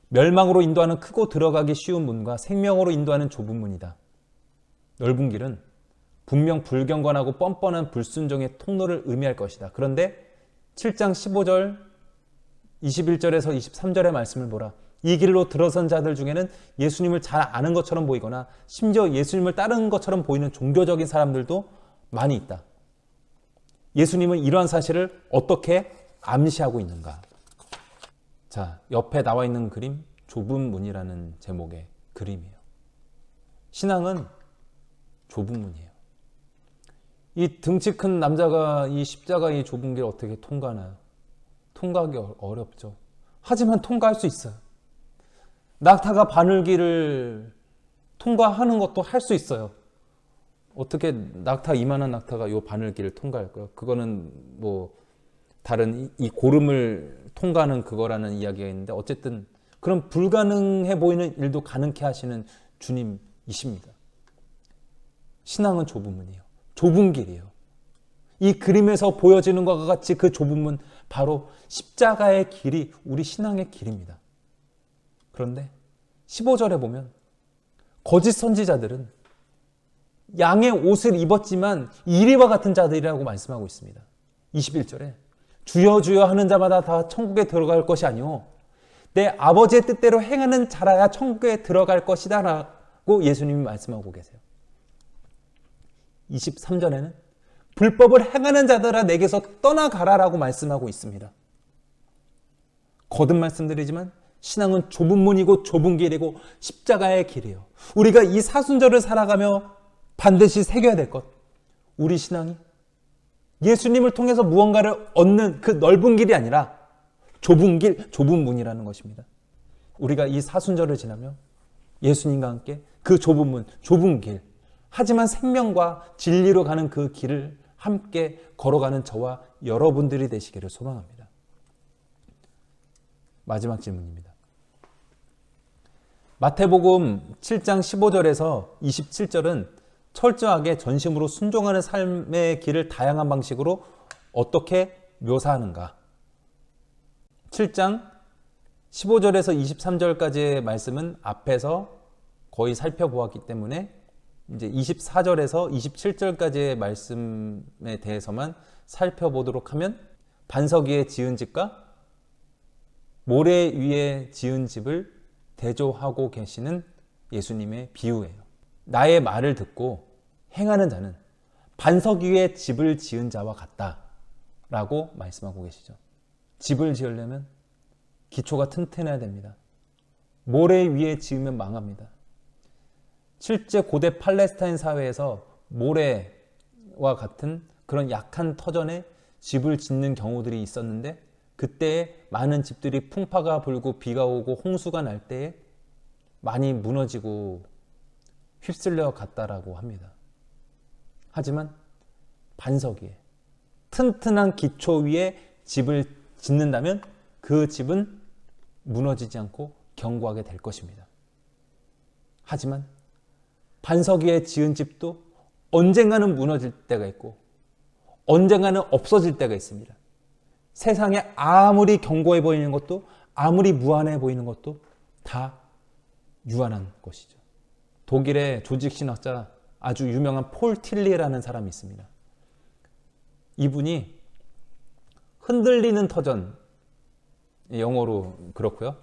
멸망으로 인도하는 크고 들어가기 쉬운 문과 생명으로 인도하는 좁은 문이다. 넓은 길은 분명 불경건하고 뻔뻔한 불순종의 통로를 의미할 것이다. 그런데 7장 15절, 21절에서 23절의 말씀을 보라. 이 길로 들어선 자들 중에는 예수님을 잘 아는 것처럼 보이거나 심지어 예수님을 따르는 것처럼 보이는 종교적인 사람들도 많이 있다. 예수님은 이러한 사실을 어떻게 암시하고 있는가? 자, 옆에 나와 있는 그림, 좁은 문이라는 제목의 그림이에요. 신앙은 좁은 문이에요. 이 등치 큰 남자가 이 십자가 이 좁은 길 어떻게 통과하나요? 통과하기 어렵죠. 하지만 통과할 수 있어요. 낙타가 바늘길을 통과하는 것도 할 수 있어요. 어떻게 낙타, 이만한 낙타가 이 바늘길을 통과할까요? 그거는 뭐 다른 이 고름을 통과하는 그거라는 이야기가 있는데 어쨌든 그런 불가능해 보이는 일도 가능케 하시는 주님이십니다. 신앙은 좁은 문이에요. 좁은 길이에요. 이 그림에서 보여지는 것과 같이 그 좁은 문, 바로 십자가의 길이 우리 신앙의 길입니다. 그런데 15절에 보면 거짓 선지자들은 양의 옷을 입었지만 이리와 같은 자들이라고 말씀하고 있습니다. 21절에 주여 주여 하는 자마다 다 천국에 들어갈 것이 아니오 내 아버지의 뜻대로 행하는 자라야 천국에 들어갈 것이다 라고 예수님이 말씀하고 계세요. 23절에는 불법을 행하는 자들아 내게서 떠나가라 라고 말씀하고 있습니다. 거듭 말씀드리지만 신앙은 좁은 문이고 좁은 길이고 십자가의 길이에요. 우리가 이 사순절을 살아가며 반드시 새겨야 될 것, 우리 신앙이 예수님을 통해서 무언가를 얻는 그 넓은 길이 아니라 좁은 길, 좁은 문이라는 것입니다. 우리가 이 사순절을 지나며 예수님과 함께 그 좁은 문, 좁은 길, 하지만 생명과 진리로 가는 그 길을 함께 걸어가는 저와 여러분들이 되시기를 소망합니다. 마지막 질문입니다. 마태복음 7장 15절에서 27절은 철저하게 전심으로 순종하는 삶의 길을 다양한 방식으로 어떻게 묘사하는가? 7장 15절에서 23절까지의 말씀은 앞에서 거의 살펴보았기 때문에 이제 24절에서 27절까지의 말씀에 대해서만 살펴보도록 하면, 반석 위에 지은 집과 모래 위에 지은 집을 대조하고 계시는 예수님의 비유예요. 나의 말을 듣고 행하는 자는 반석 위에 집을 지은 자와 같다라고 말씀하고 계시죠. 집을 지으려면 기초가 튼튼해야 됩니다. 모래 위에 지으면 망합니다. 실제 고대 팔레스타인 사회에서 모래와 같은 그런 약한 터전에 집을 짓는 경우들이 있었는데, 그때에 많은 집들이 풍파가 불고 비가 오고 홍수가 날 때에 많이 무너지고 휩쓸려 갔다라고 합니다. 하지만 반석 위에, 튼튼한 기초 위에 집을 짓는다면 그 집은 무너지지 않고 견고하게 될 것입니다. 하지만 반석 위에 지은 집도 언젠가는 무너질 때가 있고 언젠가는 없어질 때가 있습니다. 세상에 아무리 견고해 보이는 것도, 아무리 무한해 보이는 것도 다 유한한 것이죠. 독일의 조직신학자 아주 유명한 폴 틸리라는 사람이 있습니다. 이분이 흔들리는 터전, 영어로 그렇고요.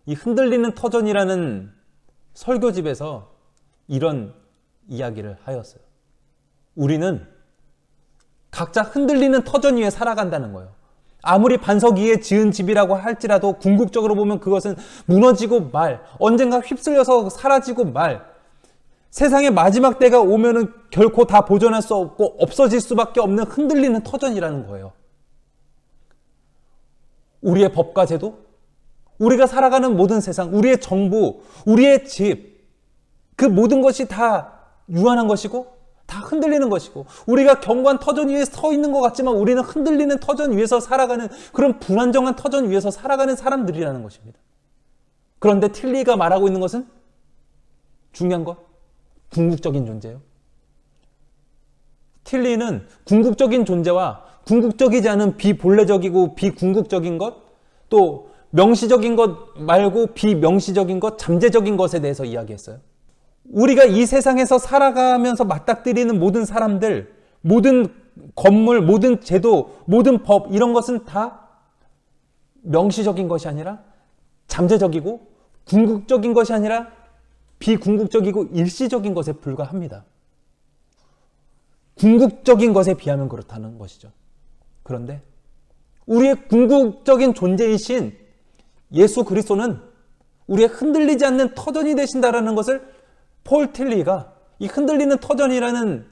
이 흔들리는 터전이라는 설교집에서 이런 이야기를 하였어요. 우리는 각자 흔들리는 터전 위에 살아간다는 거예요. 아무리 반석 위에 지은 집이라고 할지라도 궁극적으로 보면 그것은 무너지고 말, 언젠가 휩쓸려서 사라지고 말, 세상의 마지막 때가 오면은 결코 다 보존할 수 없고 없어질 수밖에 없는 흔들리는 터전이라는 거예요. 우리의 법과 제도, 우리가 살아가는 모든 세상, 우리의 정부, 우리의 집, 그 모든 것이 다 유한한 것이고 다 흔들리는 것이고, 우리가 견고한 터전 위에 서 있는 것 같지만 우리는 흔들리는 터전 위에서 살아가는, 그런 불안정한 터전 위에서 살아가는 사람들이라는 것입니다. 그런데 틸리가 말하고 있는 것은 중요한 것, 궁극적인 존재예요. 틸리는 궁극적인 존재와 궁극적이지 않은 비본래적이고 비궁극적인 것, 또 명시적인 것 말고 비명시적인 것, 잠재적인 것에 대해서 이야기했어요. 우리가 이 세상에서 살아가면서 맞닥뜨리는 모든 사람들, 모든 건물, 모든 제도, 모든 법, 이런 것은 다 명시적인 것이 아니라 잠재적이고, 궁극적인 것이 아니라 비궁극적이고 일시적인 것에 불과합니다. 궁극적인 것에 비하면 그렇다는 것이죠. 그런데 우리의 궁극적인 존재이신 예수 그리스도는 우리의 흔들리지 않는 터전이 되신다라는 것을 폴 틸리가 이 흔들리는 터전이라는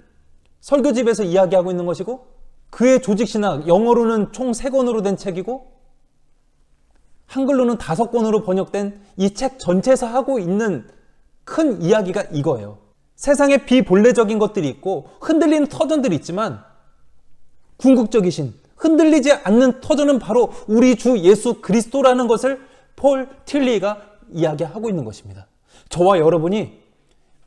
설교집에서 이야기하고 있는 것이고, 그의 조직신학, 영어로는 총 3권으로 된 책이고 한글로는 5권으로 번역된 이 책 전체에서 하고 있는 큰 이야기가 이거예요. 세상에 비본래적인 것들이 있고 흔들리는 터전들이 있지만 궁극적이신, 흔들리지 않는 터전은 바로 우리 주 예수 그리스도라는 것을 폴 틸리가 이야기하고 있는 것입니다. 저와 여러분이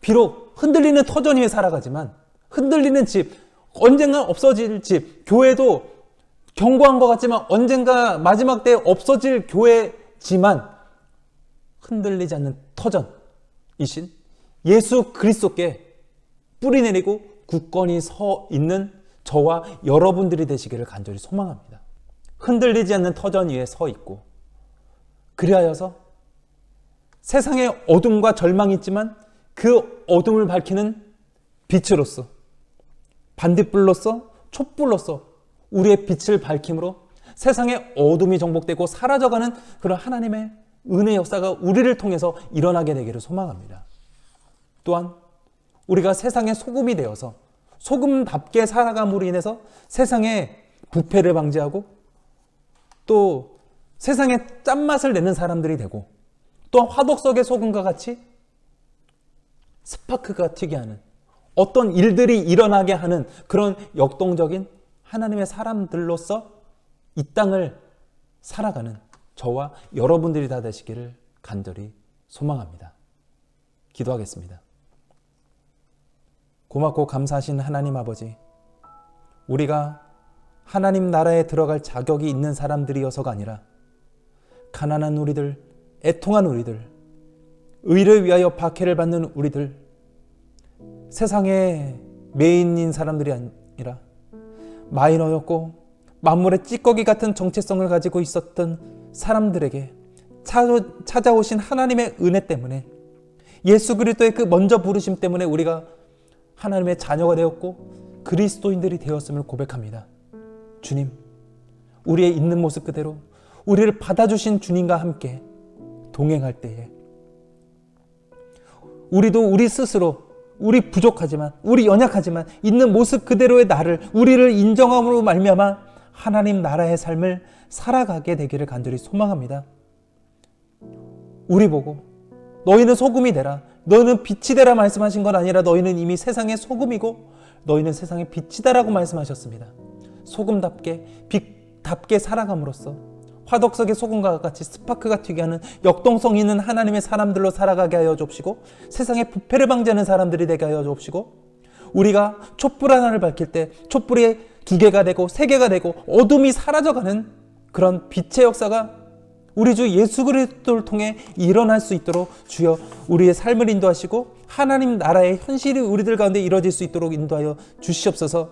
비록 흔들리는 터전 위에 살아가지만, 흔들리는 집, 언젠가 없어질 집, 교회도 견고한 것 같지만 언젠가 마지막 때에 없어질 교회지만, 흔들리지 않는 터전이신 예수 그리스도께 뿌리 내리고 굳건히 서 있는 저와 여러분들이 되시기를 간절히 소망합니다. 흔들리지 않는 터전 위에 서 있고, 그리하여서 세상에 어둠과 절망이 있지만 그 어둠을 밝히는 빛으로서, 반딧불로서, 촛불로서 우리의 빛을 밝힘으로 세상의 어둠이 정복되고 사라져가는 그런 하나님의 은혜 역사가 우리를 통해서 일어나게 되기를 소망합니다. 또한 우리가 세상의 소금이 되어서 소금답게 살아감으로 인해서 세상의 부패를 방지하고 또 세상에 짠맛을 내는 사람들이 되고 또한 화덕 속의 소금과 같이 스파크가 튀게 하는 어떤 일들이 일어나게 하는 그런 역동적인 하나님의 사람들로서 이 땅을 살아가는 저와 여러분들이 다 되시기를 간절히 소망합니다. 기도하겠습니다. 고맙고 감사하신 하나님 아버지, 우리가 하나님 나라에 들어갈 자격이 있는 사람들이어서가 아니라 가난한 우리들, 애통한 우리들, 의를 위하여 박해를 받는 우리들, 세상의 메인인 사람들이 아니라 마이너였고 만물의 찌꺼기 같은 정체성을 가지고 있었던 사람들에게 찾아오신 하나님의 은혜 때문에, 예수 그리스도의 그 먼저 부르심 때문에 우리가 하나님의 자녀가 되었고 그리스도인들이 되었음을 고백합니다. 주님, 우리의 있는 모습 그대로 우리를 받아주신 주님과 함께 동행할 때에 우리도 우리 스스로, 우리 부족하지만, 우리 연약하지만 있는 모습 그대로의 나를, 우리를 인정함으로 말미암아 하나님 나라의 삶을 살아가게 되기를 간절히 소망합니다. 우리 보고 너희는 소금이 되라, 너희는 빛이 되라 말씀하신 건 아니라 너희는 이미 세상의 소금이고 너희는 세상의 빛이다라고 말씀하셨습니다. 소금답게 빛답게 살아감으로써 화덕 속의 소금과 같이 스파크가 튀게 하는 역동성 있는 하나님의 사람들로 살아가게 하여 주옵시고, 세상의 부패를 방지하는 사람들이 되게 하여 주옵시고, 우리가 촛불 하나를 밝힐 때 촛불이 2개가 되고 3개가 되고 어둠이 사라져가는 그런 빛의 역사가 우리 주 예수 그리스도를 통해 일어날 수 있도록 주여 우리의 삶을 인도하시고 하나님 나라의 현실이 우리들 가운데 이루어질 수 있도록 인도하여 주시옵소서.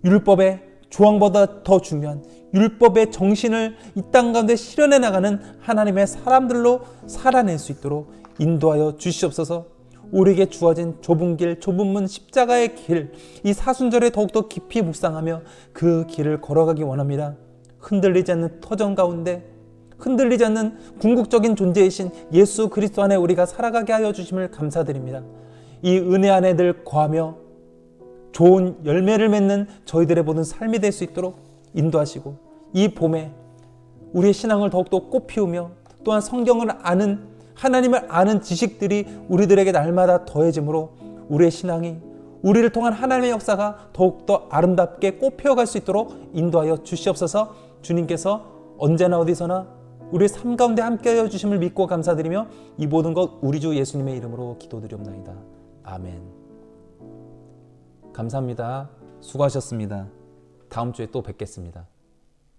율법의 조항보다 더 중요한 율법의 정신을 이 땅 가운데 실현해 나가는 하나님의 사람들로 살아낼 수 있도록 인도하여 주시옵소서. 우리에게 주어진 좁은 길, 좁은 문, 십자가의 길, 이 사순절에 더욱더 깊이 묵상하며 그 길을 걸어가기 원합니다. 흔들리지 않는 터전 가운데, 흔들리지 않는 궁극적인 존재이신 예수 그리스도 안에 우리가 살아가게 하여 주심을 감사드립니다. 이 은혜 안에 늘 거하며 좋은 열매를 맺는 저희들의 모든 삶이 될 수 있도록 인도하시고, 이 봄에 우리의 신앙을 더욱더 꽃피우며 또한 성경을 아는, 하나님을 아는 지식들이 우리들에게 날마다 더해지므로 우리의 신앙이, 우리를 통한 하나님의 역사가 더욱더 아름답게 꽃피어갈 수 있도록 인도하여 주시옵소서. 주님께서 언제나 어디서나 우리의 삶 가운데 함께하여 주심을 믿고 감사드리며 이 모든 것 우리 주 예수님의 이름으로 기도드리옵나이다. 아멘. 감사합니다. 수고하셨습니다. 다음 주에 또 뵙겠습니다.